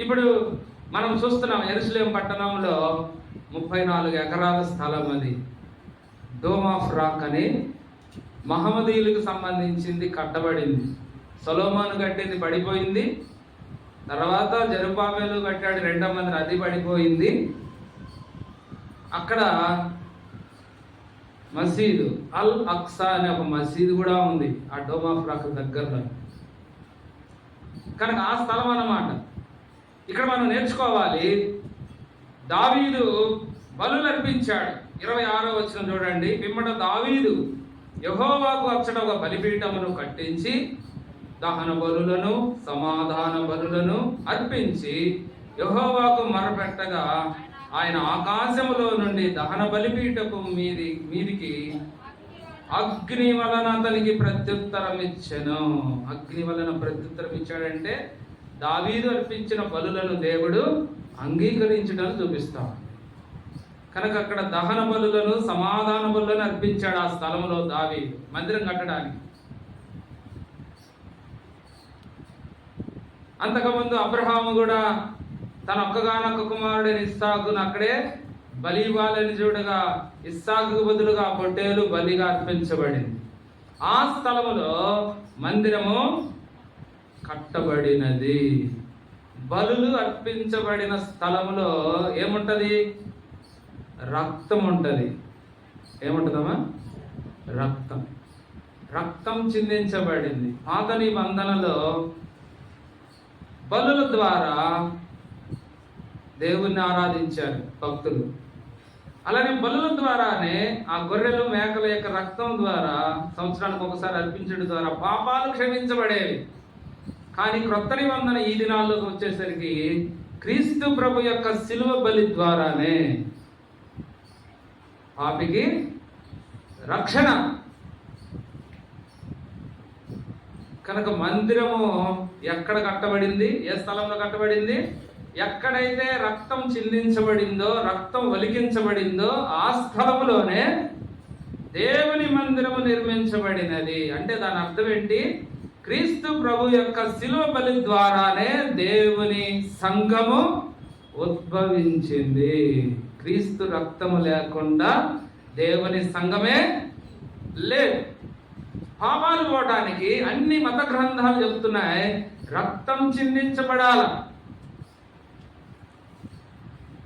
ఇప్పుడు మనం చూస్తున్నాం యెరూషలేము పట్టణంలో 34 ఎకరాల స్థలం అది. డోమ్ ఆఫ్ రాక్ అని మహమ్మదీయులకు సంబంధించింది కట్టబడింది. సొలొమోను కట్టింది పడిపోయింది. తర్వాత జెరుబ్బాబెలు కట్టాడు 2వ మందిరం, అది పడిపోయింది. అక్కడ మసీదు అల్ అక్సా అనే ఒక మసీదు కూడా ఉంది ఆ డోమ్ ఆఫ్ రాక్ దగ్గరలో. కనుక ఆ స్థలం అన్నమాట. ఇక్కడ మనం నేర్చుకోవాలి, దావీదు బలులు అర్పించాడు. 26వ వచనం చూడండి. పిమ్మట దావీదు యెహోవాకు అచ్చట ఒక బలిపీఠమును కట్టించి దహన బలులను సమాధాన బలులను అర్పించి యెహోవాకు మొరపెట్టగా ఆయన ఆకాశములో నుండి దహన బలిపీఠపు మీదికి అగ్ని వలన అతనికి ప్రత్యుత్తరం ఇచ్చెను. అగ్ని వలన ప్రత్యుత్తరం ఇచ్చాడంటే దావీదు అర్పించిన బలులను దేవుడు అంగీకరించడం చూపిస్తాడు. కనుక అక్కడ దహన బలులను సమాధాన బలులను అర్పించాడు ఆ స్థలంలో దావీదు మందిరం కట్టడానికి. అంతకుముందు అబ్రహాము కూడా తన ఒక్కగానొక్క కుమారుడైన ఇస్సాకును అక్కడే బలి ఇవ్వాలని చూడగా ఇస్సాకుకు బదులుగా పొట్టేలు బలిగా అర్పించబడింది. ఆ స్థలములో మందిరము కట్టబడినది. బలులు అర్పించబడిన స్థలములో ఏముంటది? రక్తం ఉంటది. ఏముంటదమ్మా? రక్తం. రక్తం చిందించబడింది. పాత నిబంధనలో బలుల ద్వారా దేవుణ్ణి ఆరాధించారు భక్తులు. అలానే బలుల ద్వారానే ఆ గొర్రెలు మేకల యొక్క రక్తం ద్వారా సంవత్సరానికి ఒకసారి అర్పించడం ద్వారా పాపాలు క్షమించబడేవి. కానీ క్రొత్త నిబంధన ఈ దినాల్లోకి వచ్చేసరికి క్రీస్తు ప్రభు యొక్క శిలువ బలి ద్వారానే పాపికి రక్షణ. కనుక మందిరము ఎక్కడ కట్టబడింది? ఏ స్థలంలో కట్టబడింది? ఎక్కడైతే రక్తం చిందించబడిందో, రక్తం ఒలికించబడిందో ఆ స్థలములోనే దేవుని మందిరము నిర్మించబడినది. అంటే దాని అర్థం ఏంటి? క్రీస్తు ప్రభు యొక్క శిలువ బలి ద్వారానే దేవుని సంఘము ఉద్భవించింది. క్రీస్తు రక్తము లేకుండా దేవుని సంఘమే లేదు. పాపాలు పోవటానికి అన్ని మత గ్రంథాలు చెప్తున్నాయి, రక్తం చిందించబడాల.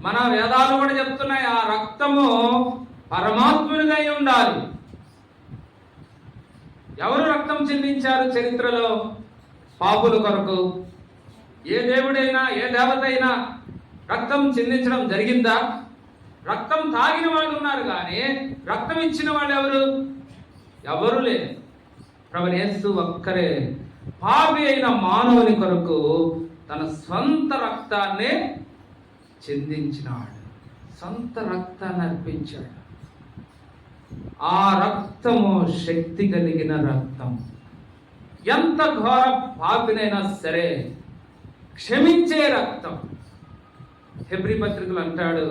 మన వేదాలు కూడా చెప్తున్నాయి, ఆ రక్తము పరమాత్మునిదై ఉండాలి. ఎవరు రక్తం చిందించారు చరిత్రలో పాపుల కొరకు? ఏ దేవుడైనా ఏ దేవత అయినా రక్తం చిందించడం జరిగిందా? రక్తం తాగిన వాళ్ళు ఉన్నారు, కానీ రక్తం ఇచ్చిన వాళ్ళు ఎవరు? ఎవరు లేరు. ప్రభువు యేసు ఒక్కరే పాపి అయిన మానవుని కొరకు తన స్వంత రక్తాన్ని చిందించినాడు, సొంత రక్తాన్ని అర్పించాడు. ఆ రక్తము శక్తి కలిగిన రక్తం. ఎంత ఘోర పాపినైనా సరే క్షమించే రక్తం. హెబ్రీ పత్రికలు అంటాడు,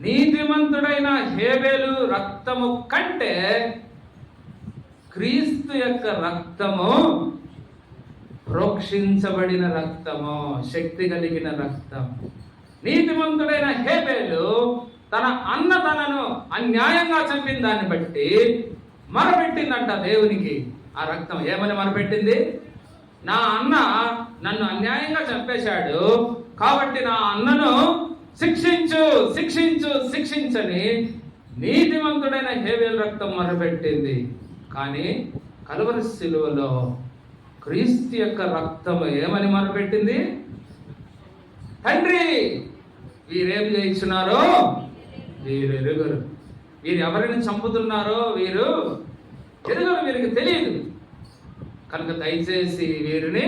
నీతిమంతుడైన హేబేలు రక్తము కంటే క్రీస్తు యొక్క రక్తము, ప్రోక్షించబడిన రక్తము, శక్తి కలిగిన రక్తం. నీతిమంతుడైన హేబేలు తన అన్న తనను అన్యాయంగా చంపిన దాన్ని బట్టి మరపెట్టిందంట దేవునికి. ఆ రక్తం ఏమని మరపెట్టింది? నా అన్న నన్ను అన్యాయంగా చంపేశాడు, కాబట్టి నా అన్నను శిక్షించు శిక్షించు శిక్షించని నీతిమంతుడైన హేబేలు రక్తం మరపెట్టింది. కానీ కలువరి శిలువలో క్రీస్తు యొక్క రక్తము ఏమని మొరపెట్టింది? తండ్రి, వీరేం చేయించున్నారో వీరు ఎరుగరు, వీరు ఎవరిని చంపుతున్నారో వీరు ఎరుగరు, వీరికి తెలియదు. కనుక దయచేసి వీరిని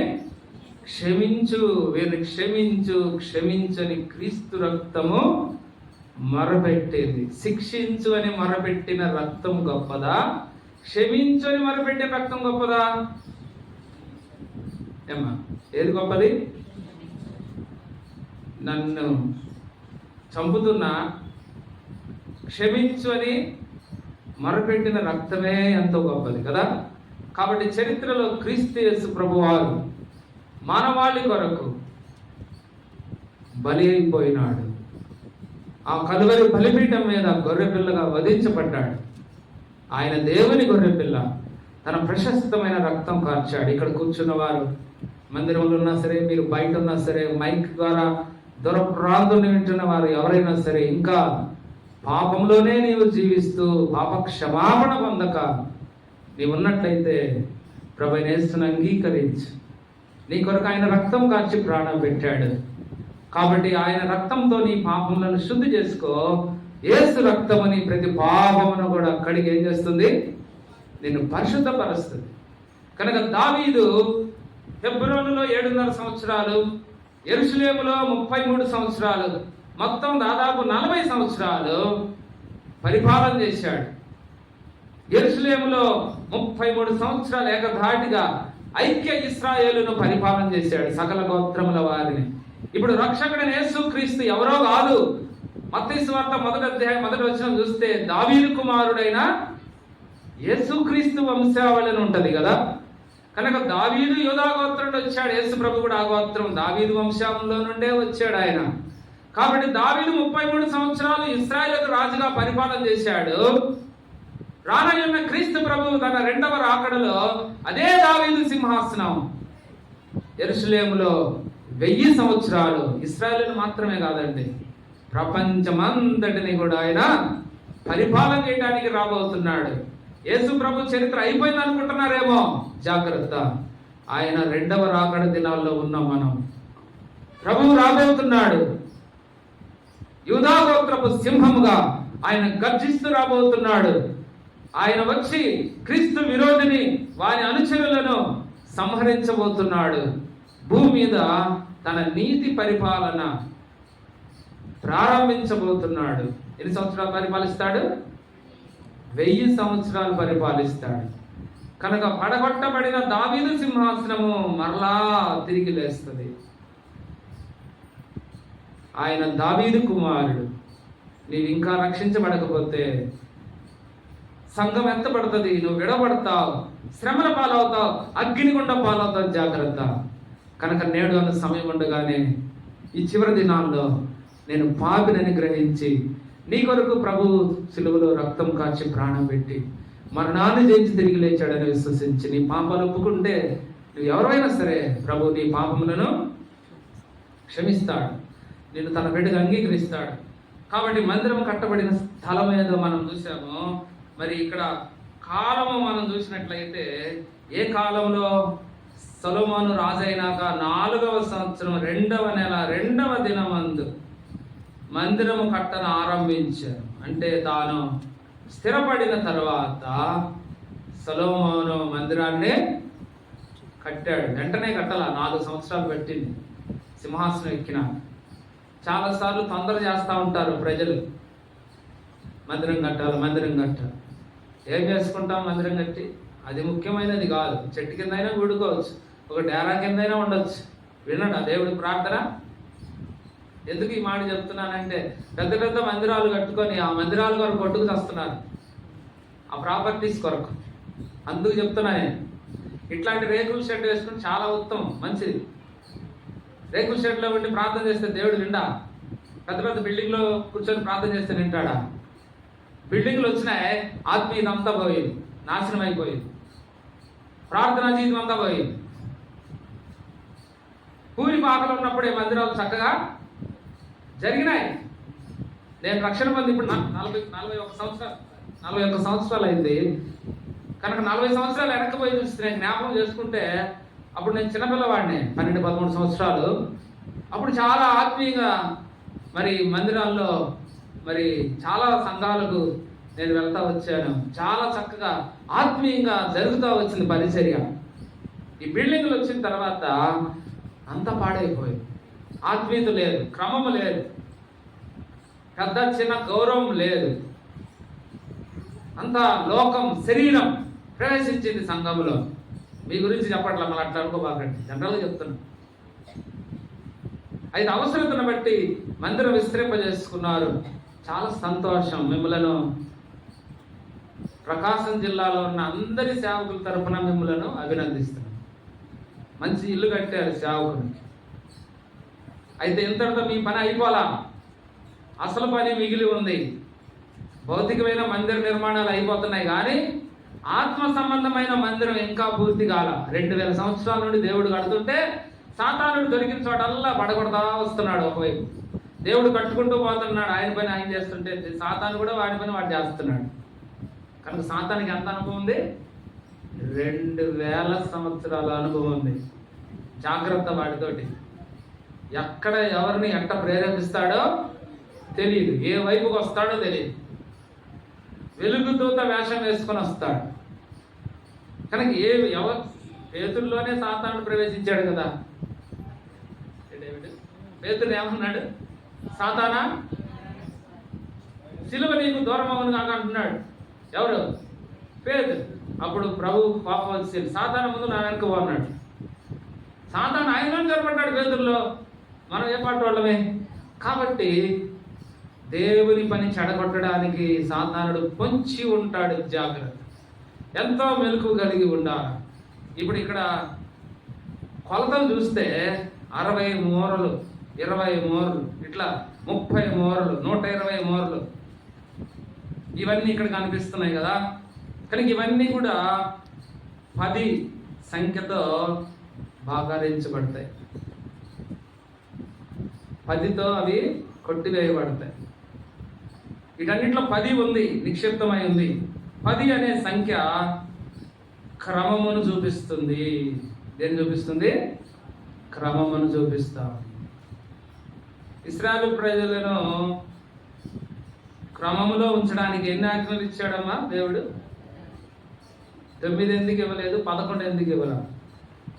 క్షమించు, వీరిని క్షమించు. క్షమించని క్రీస్తు రక్తము మొరపెట్టేది. శిక్షించు అని మొరపెట్టిన రక్తం గొప్పదా? క్షమించు అని మొరపెట్టిన రక్తం గొప్పదా? ఏమ్మా, ఏది గొప్పది? నన్ను చంపుతున్నా క్షమించు అని మొరపెట్టిన రక్తమే ఎంతో గొప్పది కదా. కాబట్టి చరిత్రలో క్రీస్తు యేసు ప్రభువారు మానవాళి కొరకు బలి అయిపోయినాడు. ఆ కలువరి బలిపీఠం మీద గొర్రెపిల్లగా వధించబడ్డాడు. ఆయన దేవుని గొర్రెపిల్ల తన ప్రశస్తమైన రక్తం కార్చాడు. ఇక్కడ కూర్చున్న వారు మందిరంలో ఉన్నా సరే, మీరు బయట ఉన్నా సరే, మైక్ ద్వారా దూర ప్రాంతాన్ని వింటున్న వారు ఎవరైనా సరే, ఇంకా పాపంలోనే నీవు జీవిస్తూ పాప క్షమాపణ పొందక నీవు ఉన్నట్లయితే ప్రభువైన యేసును అంగీకరించు. నీ కొరకు ఆయన రక్తం కార్చి ప్రాణం పెట్టాడు కాబట్టి ఆయన రక్తంతో నీ పాపములను శుద్ధి చేసుకో. యేసు రక్తమని ప్రతి పాపమును కూడా కడిగి ఏం చేస్తుంది? నిన్ను పరిశుద్ధపరుస్తుంది. కనుక దావీదు హెబ్రోనులో 7.5 సంవత్సరాలు, యెరూషలేములో 33 సంవత్సరాలు, మొత్తం దాదాపు 40 సంవత్సరాలు పరిపాలన చేశాడు. యెరూషలేములో 33 సంవత్సరాలు ఏకధాటిగా ఐక్య ఇశ్రాయేలును పరిపాలన చేశాడు, సకల గోత్రముల వారిని. ఇప్పుడు రక్షకుడైన యేసుక్రీస్తు ఎవరో కాదు. మత్తయి సువార్త 1వ అధ్యాయం 1వ వచనం చూస్తే దావీదు కుమారుడైన యేసుక్రీస్తు వంశావళిని ఉంటది కదా. కనుక దావీదు యూదా గోత్రం నుండి వచ్చాడు, యేసు ప్రభు కూడా ఆ గోత్రం దావీదు వంశంలో నుండే వచ్చాడు ఆయన. కాబట్టి దావీదు 33 సంవత్సరాలు ఇశ్రాయేలుకు రాజుగా పరిపాలన చేశాడు. రానయ్యున్న క్రీస్తు ప్రభు తన 2వ రాకడలో అదే దావీదు సింహాసనం యెరూషలేములో 1000 సంవత్సరాలు ఇశ్రాయేలును మాత్రమే కాదండి, ప్రపంచమంతటిని కూడా ఆయన పరిపాలన చేయడానికి రాబోతున్నాడు. యేసు ప్రభు చరిత్ర అయిపోయింది అనుకుంటున్నారేమో, జాగ్రత్త. ఆయన 2వ రాకడ దినాల్లో ఉన్నాం మనం. ప్రభువు రాబోతున్నాడు, యూదా గోత్రపు సింహముగా ఆయన గర్జిస్తూ రాబోతున్నాడు. ఆయన వచ్చి క్రీస్తు విరోధిని, వారి అనుచరులను సంహరించబోతున్నాడు. భూమి మీద తన నీతి పరిపాలన ప్రారంభించబోతున్నాడు. ఎన్ని సంవత్సరాలు పరిపాలిస్తాడు? 1000 సంవత్సరాలు పరిపాలిస్తాడు. కనుక పడగొట్టబడిన దావీదు సింహాసనము మరలా తిరిగి లేస్తుంది. ఆయన దావీదు కుమారుడు. నీవు ఇంకా రక్షించబడకపోతే సంఘం ఎత్తబడుతుంది, నువ్వు విడబడతావు, శ్రమల పాలవుతావు, అగ్నిగుండ పాలవుతావు. జాగ్రత్త. కనుక నేడు అన్న సమయం ఉండగానే ఈ చివరి దినాల్లో నేను పాపినని గ్రహించి నీ కొరకు ప్రభు సిలువలో రక్తం కార్చి ప్రాణం పెట్టి మరణాన్ని జయించి తిరిగి లేచాడని విశ్వసించి నీ పాపాలు ఒప్పుకుంటే నువ్వు ఎవరైనా సరే ప్రభు నీ పాపములను క్షమిస్తాడు, నేను తన బిడ్డగా అంగీకరిస్తాడు. కాబట్టి మందిరం కట్టబడిన స్థలం ఏదో మనం చూసాము. మరి ఇక్కడ కాలము మనం చూసినట్లయితే ఏ కాలంలో? సొలొమోను రాజైనాక 4వ సంవత్సరం 2వ నెల 2వ దినమందు మందిరము కట్టన ఆరంభించారు. అంటే తాను స్థిరపడిన తర్వాత సొలొమోను మందిరాన్ని కట్టాడు. వెంటనే కట్టాల, 4 సంవత్సరాలు పెట్టింది సింహాసనం ఎక్కిన. చాలాసార్లు తొందర చేస్తూ ఉంటారు ప్రజలు, మందిరం కట్టాలి, మందిరం కట్టాలి. ఏం చేసుకుంటాం మందిరం కట్టి? అది ముఖ్యమైనది కాదు. చెట్టు కింద అయినా కూడుకోవచ్చు, ఒక డేరా కింద అయినా ఉండొచ్చు. వినడా దేవుడి ప్రార్థన? ఎందుకు ఈ మాట చెప్తున్నానంటే పెద్ద పెద్ద మందిరాలు కట్టుకొని ఆ మందిరాల కొరకు కొట్టుకు చేస్తున్నారు, ఆ ప్రాపర్టీస్ కొరకు. అందుకు చెప్తున్నా నేను, ఇట్లాంటి రేకుల షెడ్ వేసుకుని చాలా ఉత్తమం, మంచిది. రేకుల షెడ్లో ఉండి ప్రార్థన చేస్తే దేవుడు విండా? పెద్ద పెద్ద బిల్డింగ్లో కూర్చొని ప్రార్థన చేస్తే వింటాడా? బిల్డింగ్లు వచ్చినాయి, ఆత్మీయత అంతా పోయింది, నాశనం అయిపోయింది, ప్రార్థనా జీవితం అంతా పోయింది. పూరి పాకలు ఉన్నప్పుడే మందిరాలు చక్కగా జరిగినాయి. నేను రక్షణ పొంది ఇప్పుడు 41 సంవత్సరాలు అయింది. కనుక 40 సంవత్సరాలు వెనక్కిపోయి చూస్తే నేను జ్ఞాపకం చేసుకుంటే అప్పుడు నేను చిన్నపిల్లవాడిని, 12-13 సంవత్సరాలు. అప్పుడు చాలా ఆత్మీయంగా మరి మందిరాల్లో మరి చాలా సంఘాలకు నేను వెళ్తా వచ్చాను. చాలా చక్కగా ఆత్మీయంగా జరుగుతూ వచ్చింది పరిచర్య. ఈ బిల్డింగ్లు వచ్చిన తర్వాత అంతా పాడైపోయింది. ఆత్మీయత లేదు, క్రమము లేదు, పెద్ద చిన్న గౌరవం లేదు. అంతా లోకం, శరీరం ప్రవేశించింది సంఘంలో. మీ గురించి చెప్పట్లా, మళ్ళీ అట్లా అనుకోబాకండి, జనరల్గా చెప్తున్నా. అయితే అవసరతను బట్టి మందిరం విస్తరింపజేసుకున్నారు. చాలా సంతోషం. మిమ్మలను ప్రకాశం జిల్లాలో ఉన్న అందరి సేవకుల తరఫున మిమ్మలను అభినందిస్తున్నాను. మంచి ఇల్లు కట్టారు సేవకునికి. అయితే ఇంతటితో మీ పని అయిపోలా. అసలు పని మిగిలి ఉంది. భౌతికమైన మందిర నిర్మాణాలు అయిపోతున్నాయి కానీ ఆత్మ సంబంధమైన మందిరం ఇంకా పూర్తి కాల. 2000 సంవత్సరాల నుండి దేవుడు కడుతుంటే సాతానుడు దొరికిన చోటల్లా పడగొడతా వస్తున్నాడు. ఒకవైపు దేవుడు కట్టుకుంటూ పోతున్నాడు, ఆయన పని ఆయన చేస్తుంటే సాతాను కూడా వాడి పని వాడు చేస్తున్నాడు. కనుక సాతానికి ఎంత అనుభవం ఉంది? 2000 సంవత్సరాల అనుభవం ఉంది. జాగ్రత్త వాడితోటి. ఎక్కడ ఎవరిని ఎట్ట ప్రేరేపిస్తాడో తెలియదు, ఏ వైపుకి వస్తాడో తెలియదు. వెలుగుదూత వేషం వేసుకొని వస్తాడు. కనుక పేతుల్లోనే సాతానుడు ప్రవేశించాడు కదా. పేతులు ఏమన్నాడు? సాతానా, సిలువ నీకు దూరం అవును కాక అంటున్నాడు. ఎవరు? పేతులు. అప్పుడు ప్రభు పాపం వచ్చింది, సాతాన ముందు నా వెనక అన్నాడు. సాతాను ఆయనలో జరపడ్డాడు పేతుల్లో. మనం ఏ పాట వాళ్ళమే. కాబట్టి దేవుని పని చెడగొట్టడానికి సాతానుడు పొంచి ఉంటాడు. జాగ్రత్త, ఎంతో మెలకు కలిగి ఉండాలి. ఇప్పుడు ఇక్కడ కొలతలు చూస్తే 60 మూరలు, 20 మూరలు, ఇట్లా 30 మూరలు, 120 మూరలు, ఇవన్నీ ఇక్కడ కనిపిస్తున్నాయి కదా. కనుక ఇవన్నీ కూడా 10 సంఖ్యతో భాగారించబడతాయి. 10తో అవి కొట్టివేయబడతాయి. వీటన్నింటిలో 10 ఉంది, నిక్షిప్తమై ఉంది. 10 అనే సంఖ్య క్రమమును చూపిస్తుంది. దేన్ని చూపిస్తుంది? క్రమమును చూపిస్తాం. ఇశ్రాయేలు ప్రజలను క్రమములో ఉంచడానికి ఎన్ని ఆజ్ఞలు ఇచ్చాడమ్మా దేవుడు? 9 ఎందుకు ఇవ్వలేదు? 11 ఎందుకు ఇవ్వలేదు?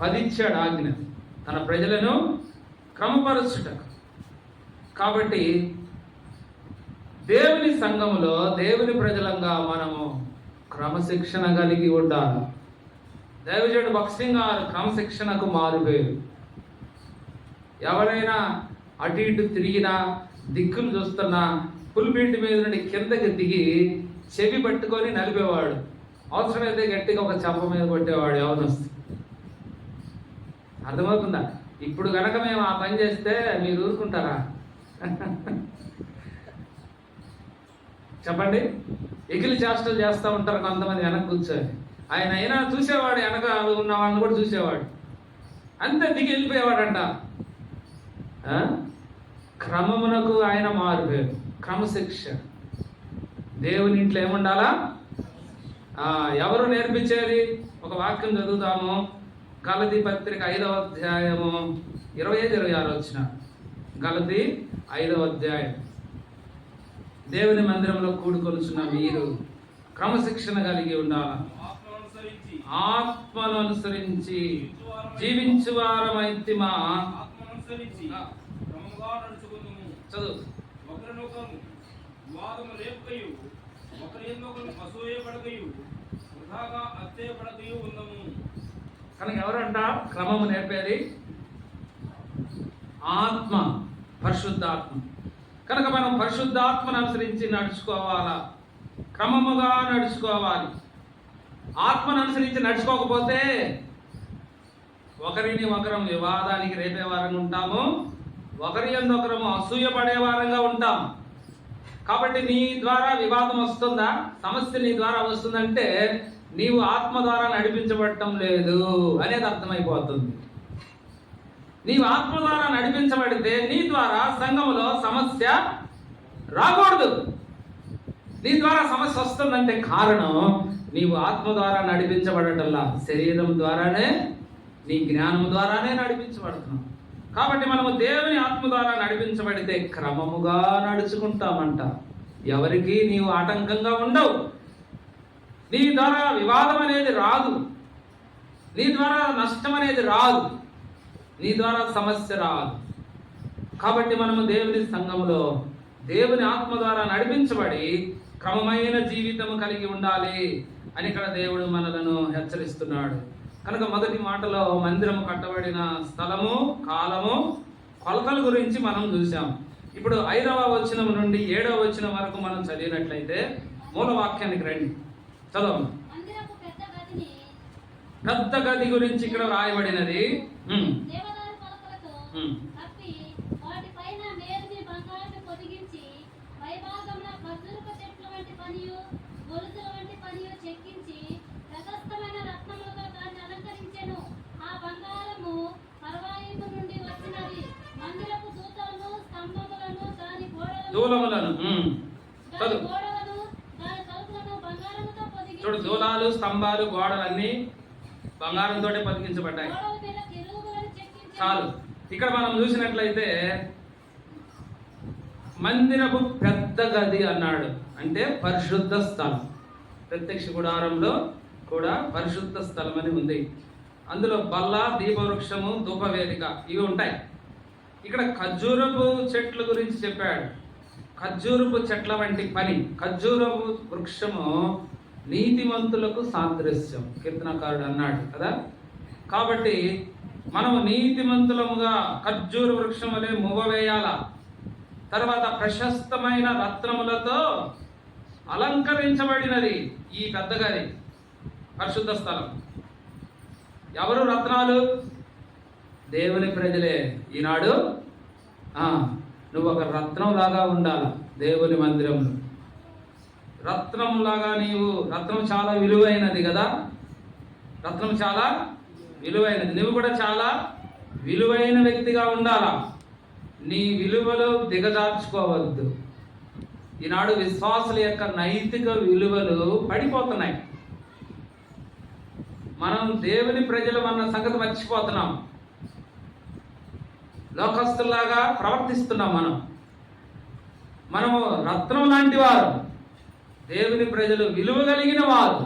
10 ఇచ్చాడు ఆజ్ఞ, తన ప్రజలను క్రమపరచుటకు. కాబట్టి దేవుని సంఘములో దేవుని ప్రజలంగా మనము క్రమశిక్షణ కలిగి ఉండాలి. దైవజనుడు భక్సింగ్ గారు క్రమశిక్షణకు మారుపేరు. ఎవరైనా అటు ఇటు తిరిగినా, దిక్కులు చూస్తున్నా, పులిపీటి మీద నుండి కిందకి దిగి చెవి పట్టుకొని నలిపేవాడు. అవసరమైతే గట్టిగా ఒక చెంప మీద కొట్టేవాడు యవనస్తు. అర్థమవుతుందా? ఇప్పుడు కనుక మేము ఆ పని చేస్తే మీరు ఊరుకుంటారా? చెప్పండి. ఎగిలి చేష్టలు చేస్తూ ఉంటారు కొంతమంది వెనక కూర్చొని. ఆయన అయినా చూసేవాడు, వెనక ఉన్న వాళ్ళని కూడా చూసేవాడు. అంతే దిగి వెళ్ళిపోయేవాడంట. క్రమమునకు ఆయన మారుపేరు, క్రమశిక్షణ. దేవుని ఇంట్లో ఏముండాలా? ఎవరు నేర్పించేది? ఒక వాక్యం చదువుతాము. గలతీ పత్రిక 5వ అధ్యాయము 25-26 వచ్చిన. గలతీ 5వ అధ్యాయం. దేవుని మందిరంలో కూడుకొనుచున్న మీరు క్రమశిక్షణ కలిగి ఉండాలి. ఆత్మను అనుసరించి జీవించువారమైతిమా. చదువు. కనుక ఎవరంట క్రమము నేర్పేది? ఆత్మ, పరిశుద్ధాత్మ. కనుక మనం పరిశుద్ధాత్మను అనుసరించి నడుచుకోవాలా, క్రమముగా నడుచుకోవాలి. ఆత్మను అనుసరించి నడుచుకోకపోతే ఒకరిని ఒకరం వివాదానికి రేపే వారంగా ఉంటాము, ఒకరి యందు ఒకరము అసూయ పడే వారంగా ఉంటాం. కాబట్టి నీ ద్వారా వివాదం వస్తుందా, సమస్య నీ ద్వారా వస్తుందంటే నీవు ఆత్మ ద్వారా నడిపించబడటం లేదు అనేది అర్థమైపోతుంది. నీవు ఆత్మ ద్వారా నడిపించబడితే నీ ద్వారా సంఘములో సమస్య రాకూడదు. నీ ద్వారా సమస్య వస్తుందంటే కారణం నీవు ఆత్మ ద్వారా నడిపించబడటల్లా, శరీరం ద్వారానే, నీ జ్ఞానం ద్వారానే నడిపించబడుతున్నావు. కాబట్టి మనము దేవుని ఆత్మ ద్వారా నడిపించబడితే క్రమముగా నడుచుకుంటామంట. ఎవరికి నీవు ఆటంకంగా ఉండవు. నీ ద్వారా వివాదం అనేది రాదు, నీ ద్వారా నష్టం అనేది రాదు, నీ ద్వారా సమస్య రాదు. కాబట్టి మనము దేవుని సంఘములో దేవుని ఆత్మ ద్వారా నడిపించబడి క్రమమైన జీవితం కలిగి ఉండాలి అని ఇక్కడ దేవుడు మనలను హెచ్చరిస్తున్నాడు. కనుక మొదటి మాటలో మందిరము కట్టబడిన స్థలము, కాలము, కొలతల గురించి మనం చూసాం. ఇప్పుడు 5వ వచనం నుండి 7వ వచనం వరకు మనం చదివినట్లయితే మూలవాక్యానికి రండి, చదవము. పెద్ద గది గురించి ఇక్కడ రాయబడినది.
పైభాగమున ఖర్జూరపు చెట్ల వంటి పనియు గొలుసుల వంటి పనియు చెక్కించి ప్రశస్తమైన రత్నములతో దాన్ని అలంకరించెను. ఆ బంగారము పర్వాయిము నుండి వచ్చినది. మందిరపు దూతలను స్తంభములను దాని గోడలను దాని తలుపులను బంగారముతో పొదిగించి
చూడు, దూలాలు స్తంభాలు గోడలన్నీ బంగారంతో పొదిగించబడ్డాయి.
గోడల మీద కెరూబులను చెక్కించెను.
చాలు. ఇక్కడ మనం చూసినట్లయితే మందిరపు పెద్ద గది అన్నాడు, అంటే పరిశుద్ధ స్థలం. ప్రత్యక్ష గుడారంలో కూడా పరిశుద్ధ స్థలం అని ఉంది. అందులో బల్ల, దీపవృక్షము, ధూపవేదిక ఇవి ఉంటాయి. ఇక్కడ ఖర్జూరపు చెట్ల గురించి చెప్పాడు. ఖర్జూరపు చెట్ల వంటి పని. ఖర్జూరపు వృక్షము నీతిమంతులకు సాదృశ్యం కీర్తనకారుడు అన్నాడు కదా. కాబట్టి మనం నీతిమంతులముగా ఖర్జూర వృక్షం వలె మువ్వవేయాల. తర్వాత ప్రశస్తమైన రత్నములతో అలంకరించబడినది ఈ పెద్ద గది, పరిశుద్ధ స్థలం. ఎవరు రత్నాలు? దేవుని ప్రజలే. ఈనాడు నువ్వు ఒక రత్నం లాగా ఉండాలి దేవుని మందిరంలో. రత్నం లాగా రత్నం చాలా విలువైనది కదా. రత్నం చాలా విలువైనది. నువ్వు కూడా చాలా విలువైన వ్యక్తిగా ఉండాలా. నీ విలువలు దిగజార్చుకోవద్దు. ఈనాడు విశ్వాసుల యొక్క నైతిక విలువలు పడిపోతున్నాయి. మనం దేవుని ప్రజలు అన్న సంగతి మర్చిపోతున్నాం. లోకస్తుల్లాగా ప్రవర్తిస్తున్నాం. మనము రత్నం లాంటి వారు, దేవుని ప్రజలు విలువ కలిగిన వారు,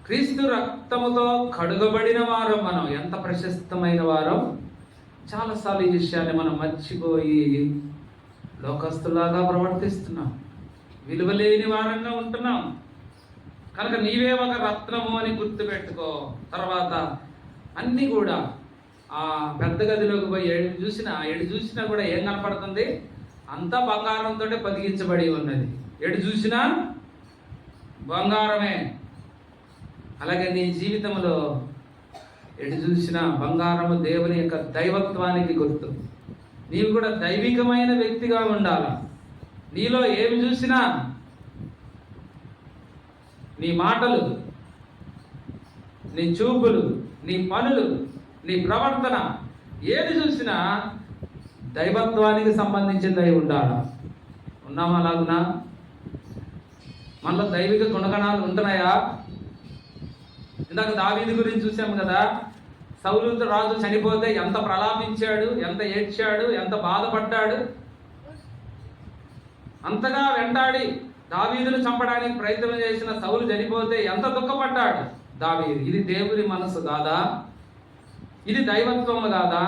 క్రీస్తు రక్తముతో కడుగబడిన వారు. మనం ఎంత ప్రశస్తమైన వారో చాలాసార్లు ఈ విషయాన్ని మనం మర్చిపోయి లోకస్తులాగా ప్రవర్తిస్తున్నాం, విలువలేని వారంగా ఉంటున్నాం. కనుక నీవే ఒక రత్నము అని గుర్తుపెట్టుకో. తర్వాత అన్నీ కూడా ఆ పెద్ద గదిలోకి పోయి ఎడు చూసినా కూడా ఏం కనపడుతుంది? అంతా బంగారంతో పొదిగించబడి ఉన్నది. ఎడు చూసినా బంగారమే. అలాగే నీ జీవితంలో ఎటు చూసినా బంగారము దేవుని యొక్క దైవత్వానికి గుర్తు. నీవు కూడా దైవికమైన వ్యక్తిగా ఉండాలి. నీలో ఏమి చూసినా, నీ మాటలు, నీ చూపులు, నీ పనులు, నీ ప్రవర్తన, ఏది చూసినా దైవత్వానికి సంబంధించిందై ఉండాలి. ఉన్నామా? అలాగునా? మనలో దైవిక గుణగణాలు ఉంటున్నాయా? ఇందాక దావీదు గురించి చూసాము కదా. సౌలు రాజు చనిపోతే ఎంత ప్రలాపించాడు, ఎంత ఏడ్చాడు, ఎంత బాధపడ్డాడు. అంతగా వెంటాడి దావీదును చంపడానికి ప్రయత్నం చేసిన సౌలు చనిపోతే ఎంత దుఃఖపడ్డాడు దావీదు. ఇది దేవుని మనసు కాదా? ఇది దైవత్వము కాదా?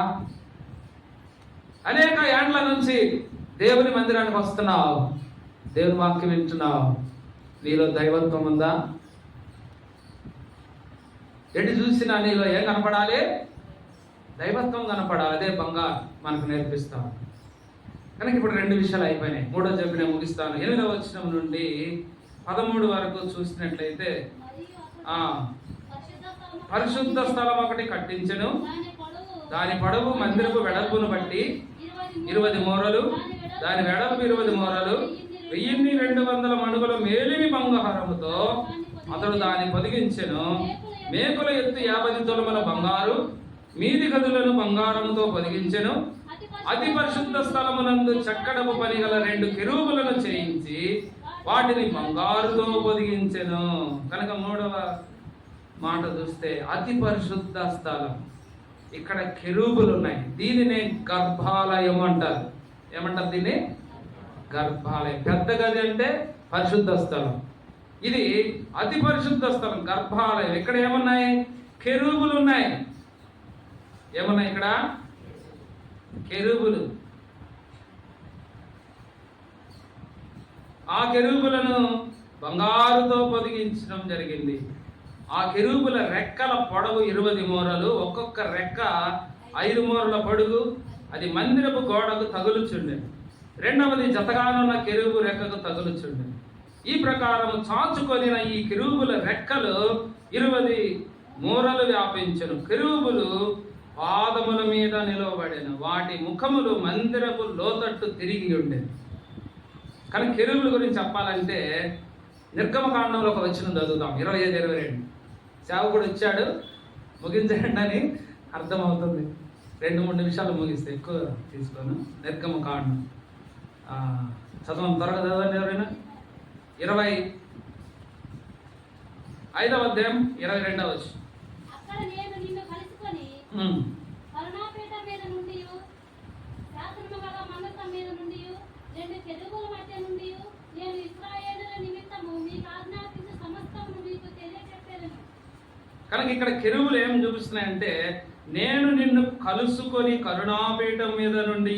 అనేక ఏండ్ల నుంచి దేవుని మందిరానికి వస్తున్నావు, దేవుని వాక్యం వింటున్నావు. నీలో దైవత్వం ఉందా? ఎటు చూసినా నీలో ఏం కనపడాలి? దైవత్వం కనపడాలి. అదే బంగారు మనకు నేర్పిస్తాం. కనుక ఇప్పుడు 2 విషయాలు అయిపోయినాయి. 3వ చెప్పిన ముగిస్తాను. 8వ వచనం నుండి 13 వరకు చూసినట్లయితే పరిశుద్ధ స్థలం ఒకటి కట్టించెను. దాని పొడవు మందిరపు వెడల్పును బట్టి 20 మూరలు, దాని వెడల్పు 20 మూరలు, 1200 మణుగుల మేలిమి బంగారముతో అతడు దాన్ని పొదిగించెను. మేకుల ఎత్తు 50 తులముల బంగారు, మీది గదులను బంగారముతో పొదిగించెను. అతి పరిశుద్ధ స్థలమునందు చక్కడపు పని గల 2 కెరూబులను చేయించి వాటిని బంగారుతో పొదిగించెను. కనుక 3వ మాట చూస్తే అతి పరిశుద్ధ స్థలం. ఇక్కడ కెరూబులు ఉన్నాయి. దీనినే గర్భాలయం అంటారు. ఏమంటారు దీన్ని? గర్భాలయం. పెద్ద గది అంటే పరిశుద్ధ స్థలం. ఇది అతి పరిశుద్ధ స్థలం, గర్భాలయం. ఇక్కడ ఏమున్నాయి? కెరూబులు ఉన్నాయి. ఏమున్నాయి ఇక్కడ? కెరూబులు. ఆ కెరూబులను బంగారుతో పొదిగించడం జరిగింది. ఆ కెరూబుల రెక్కల పొడవు 20 మూరలు, ఒక్కొక్క రెక్క 5 మూరల పొడుగు. అది మందిరపు గోడకు తగులుచుండె. రెండవది జతగానున్న కెరూబు రెక్కకు తగులుచుండె. ఈ ప్రకారం చాచుకొనిన ఈ కెరూబుల రెక్కలు 20 మూరలు వ్యాపించెను. కెరూబులు పాదముల మీద నిలవబడెను. వాటి ముఖములు మందిరపు లోతట్టు తిరిగి ఉండెను. కానీ కెరూబుల గురించి చెప్పాలంటే నిర్గమకాండంలో ఒక వచనం చదువుతాం, 25-22. సేవకుడు వచ్చాడు, ముగించండి అని అర్థమవుతుంది. 2-3 నిమిషాలు ముగిస్తే, ఎక్కువ తీసుకోను. నిర్గమకాండం చదవం, త్వరగా చదవండి ఎవరైనా. 25వ అధ్యాయం 22వ వచనం.
అక్కడ నేను నిన్ను కలుసుకొని కరుణాపీఠం మీద నుండి శాసనము గల మందసం మీద నుండి 2 కెరూబుల మధ్య నుండి నేను ఇశ్రాయేలుల నిమిత్తము మీకు ఆజ్ఞాపించు సమస్తము మీకు తెలియజెప్పాను.
కనుక ఇక్కడ కెరూబులు ఏం చూపిస్తున్నాయంటే, నేను నిన్ను కలుసుకొని కరుణాపీఠం మీద నుండి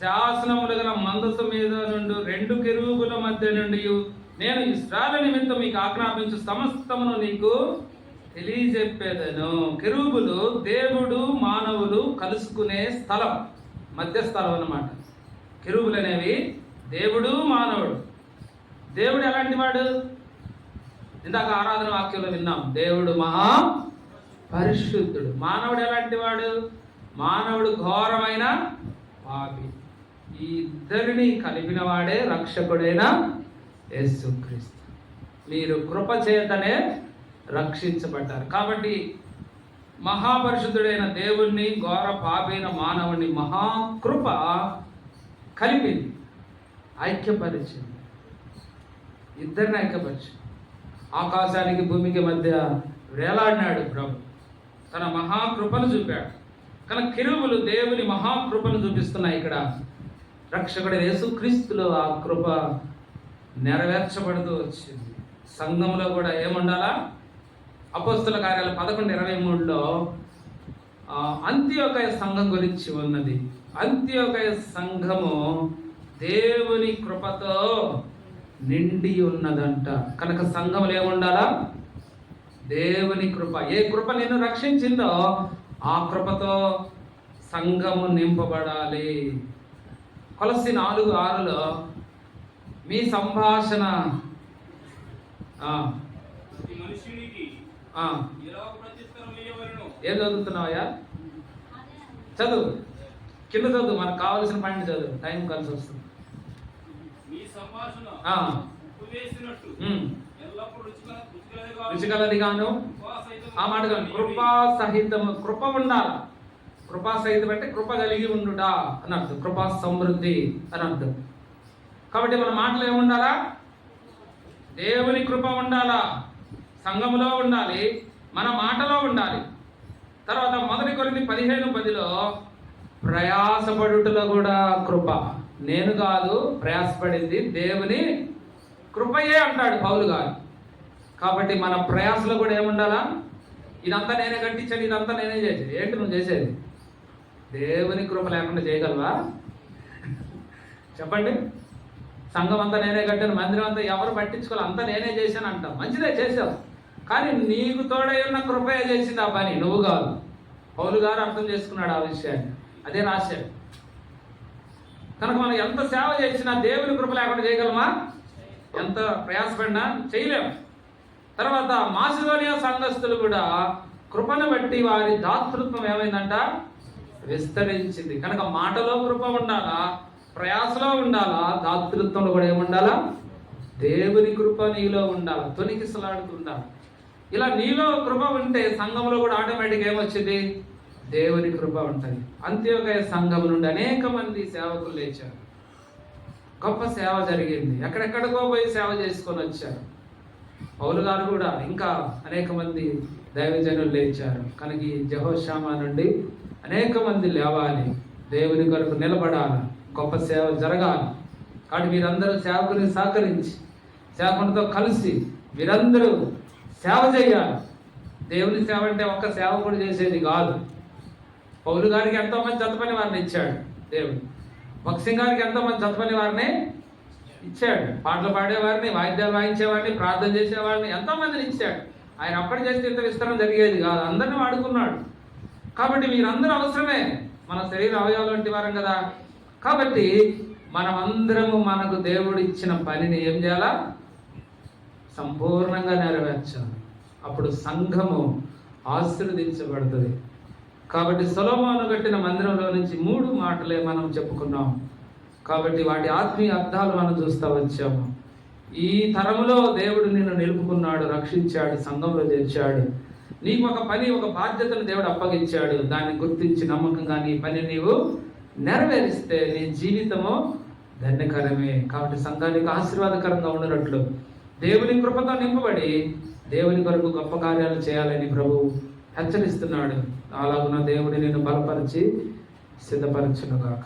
శాసనములు గల మందసు మీద నుండి 2 కెరూబుల మధ్య నుండి నేను ఇశ్రాయేలు నిమిత్తం మీకు ఆజ్ఞాపించు సమస్తమును నీకు తెలియజెప్పేదను. కెరూబులు దేవుడు మానవులు కలుసుకునే స్థలం, మధ్య స్థలం అన్నమాట. కెరూబులు అనేవి దేవుడు మానవుడు. దేవుడు ఎలాంటి వాడు? ఇందాక ఆరాధన వాక్యంలో విన్నాం, దేవుడు మహా పరిశుద్ధుడు. మానవుడు ఎలాంటి వాడు? మానవుడు ఘోరమైన పాపి. ఈ ఇద్దరిని కలిపిన వాడే రక్షకుడైన యేసుక్రీస్తు. మీరు కృప చేతనే రక్షించబడ్డారు. కాబట్టి మహాపరిశుద్ధుడైన దేవుణ్ణి ఘోర పాపైన మానవుని మహాకృప కలిపింది, ఐక్యపరిచింది. ఇద్దరిని ఐక్యపరిచింది. ఆకాశానికి భూమికి మధ్య వేలాడినాడు ప్రభు, తన మహాకృపను చూపాడు. కనుక కెరూబులు దేవుని మహాకృపను చూపిస్తున్నాయి. ఇక్కడ రక్షకుడైన యేసుక్రీస్తులో ఆ కృప నెరవేర్చబడుతూ వచ్చింది. సంఘంలో కూడా ఏముండాలా? అపోస్తల కార్యాలు 11:23లో అంత్యోకయ సంఘం గురించి ఉన్నది. అంత్యోకయ సంఘము దేవుని కృపతో నిండి ఉన్నదంట. కనుక సంఘములు ఏముండాలా? దేవుని కృప. ఏ కృప నిన్ను రక్షించిందో ఆ కృపతో సంఘము నింపబడాలి. కొలస్సీ 4:6లో మీ సంభాషణ ఏం చదువుతున్నావయ్యా? చదువు, కింద చదువు, మనకు కావాల్సిన పాయింట్ చదువు, టైం కలిసి వస్తుంది. రుచిగలదిగాను ఆ మాట కాదు, కృపా సహితము. కృప ఉండాలి. కృపా సహితం అంటే కృప కలిగి ఉండుట అని అర్థం, కృపా సమృద్ధి అని అర్థం. కాబట్టి మన మాటలు ఏముండాలా? దేవుని కృప ఉండాలా, సంఘములో ఉండాలి, మన మాటలో ఉండాలి. తర్వాత 1 కొరింథీ 15:10లో ప్రయాసపడుటలో కూడా కృప. నేను కాదు ప్రయాసపడింది, దేవుని కృపయే అంటాడు పౌలు గారు. కాబట్టి మన ప్రయాసలో కూడా ఏముండాలా? ఇదంతా నేనే కట్టించాను, ఇదంతా నేనే చేసేది. ఏంటి నువ్వు చేసేది? దేవుని కృప లేకుండా చేయగలవా? చెప్పండి. సంఘం అంతా నేనే కట్టాను, మందిరం అంతా ఎవరు పట్టించుకోవాలి, అంతా నేనే చేశాను అంటాం. మంచిదే, చేసావు. కానీ నీకు తోడై ఉన్న కృపయే చేసింది ఆ పని, నువ్వు కాదు. పౌలు గారు అర్థం చేసుకున్నాడు ఆ విషయాన్ని, అదే రాశాడు. కనుక మనం ఎంత సేవ చేసినా దేవుని కృప లేకుండా చేయగలమా? ఎంత ప్రయాసపడినా చేయలేము. తర్వాత మాసిదోనియా సంఘస్థులు కూడా కృపను బట్టి వారి దాతృత్వం ఏమైందంట? విస్తరించింది. కనుక మాటలో కృప ఉండాలా, ప్రయాసలో ఉండాలా, దాతృత్వంలో కూడా ఏముండాలా? దేవుని కృప నీలో ఉండాలి, తొనికిసలాడుతుండాలి. ఇలా నీలో కృప ఉంటే సంఘంలో కూడా ఆటోమేటిక్గా ఏమొచ్చింది? దేవుని కృప ఉంటుంది. అంత్యోదయ సంఘం నుండి అనేక మంది సేవకులు లేచారు, గొప్ప సేవ జరిగింది. ఎక్కడెక్కడికో పోయి సేవ చేసుకొని వచ్చారు. పౌలు గారు కూడా ఇంకా అనేక మంది దైవజనులు లేచారు. కనుక ఈ జెహోషామా నుండి అనేక మంది లేవాలి, దేవుని కొరకు నిలబడాలి, గొప్ప సేవ జరగాలి. కాబట్టి మీరందరూ సేవకుని సహకరించి సేవకునితో కలిసి మీరందరూ సేవ చేయాలి. దేవుని సేవ అంటే ఒక్క సేవకుడు చేసేది కాదు. పౌలు గారికి ఎంతోమంది జతపని వారిని ఇచ్చాడు దేవుడు. భక్సింగ్ గారికి ఎంతోమంది జతపని వారిని ఇచ్చాడు. పాటలు పాడేవారిని, వాయిద్యాలు వాయించేవారిని, ప్రార్థన చేసేవారిని ఎంతోమందిని ఇచ్చాడు. ఆయన అప్పటి చేస్తే ఇంత విస్తరణ జరిగేది కాదు, అందరినీ వాడుకున్నాడు. కాబట్టి మీరందరూ అవసరమే, మన శరీర అవయవాలు వంటి వారం కదా. కాబట్టి మనం అందరము మనకు దేవుడు ఇచ్చిన పనిని ఏం చేయాలా? సంపూర్ణంగా నెరవేర్చాలి. అప్పుడు సంఘము ఆశీర్వదించబడుతుంది. కాబట్టి సొలొమోను కట్టిన మందిరంలో నుంచి 3 మాటలే మనం చెప్పుకున్నాం. కాబట్టి వాటి ఆత్మీయ అర్థాలు మనం చూస్తూ వచ్చాము. ఈ తరములో దేవుడు నిన్ను నిలుపుకున్నాడు, రక్షించాడు, సంఘంలో చేర్చాడు. నీకు ఒక పని, ఒక బాధ్యతను దేవుడు అప్పగించాడు. దాన్ని గుర్తించి నమ్మకంగా నీ పని నీవు నెరవేరిస్తే నీ జీవితము ధన్యకరమే. కాబట్టి సంఘానికి ఆశీర్వాదకరంగా ఉండనట్లు దేవుని కృపతో నింపబడి దేవుని కొరకు గొప్ప కార్యాలు చేయాలని ప్రభువు హెచ్చరిస్తున్నాడు. అలాగున దేవుడు నిన్ను బలపరిచి సిద్ధపరచునుగాక.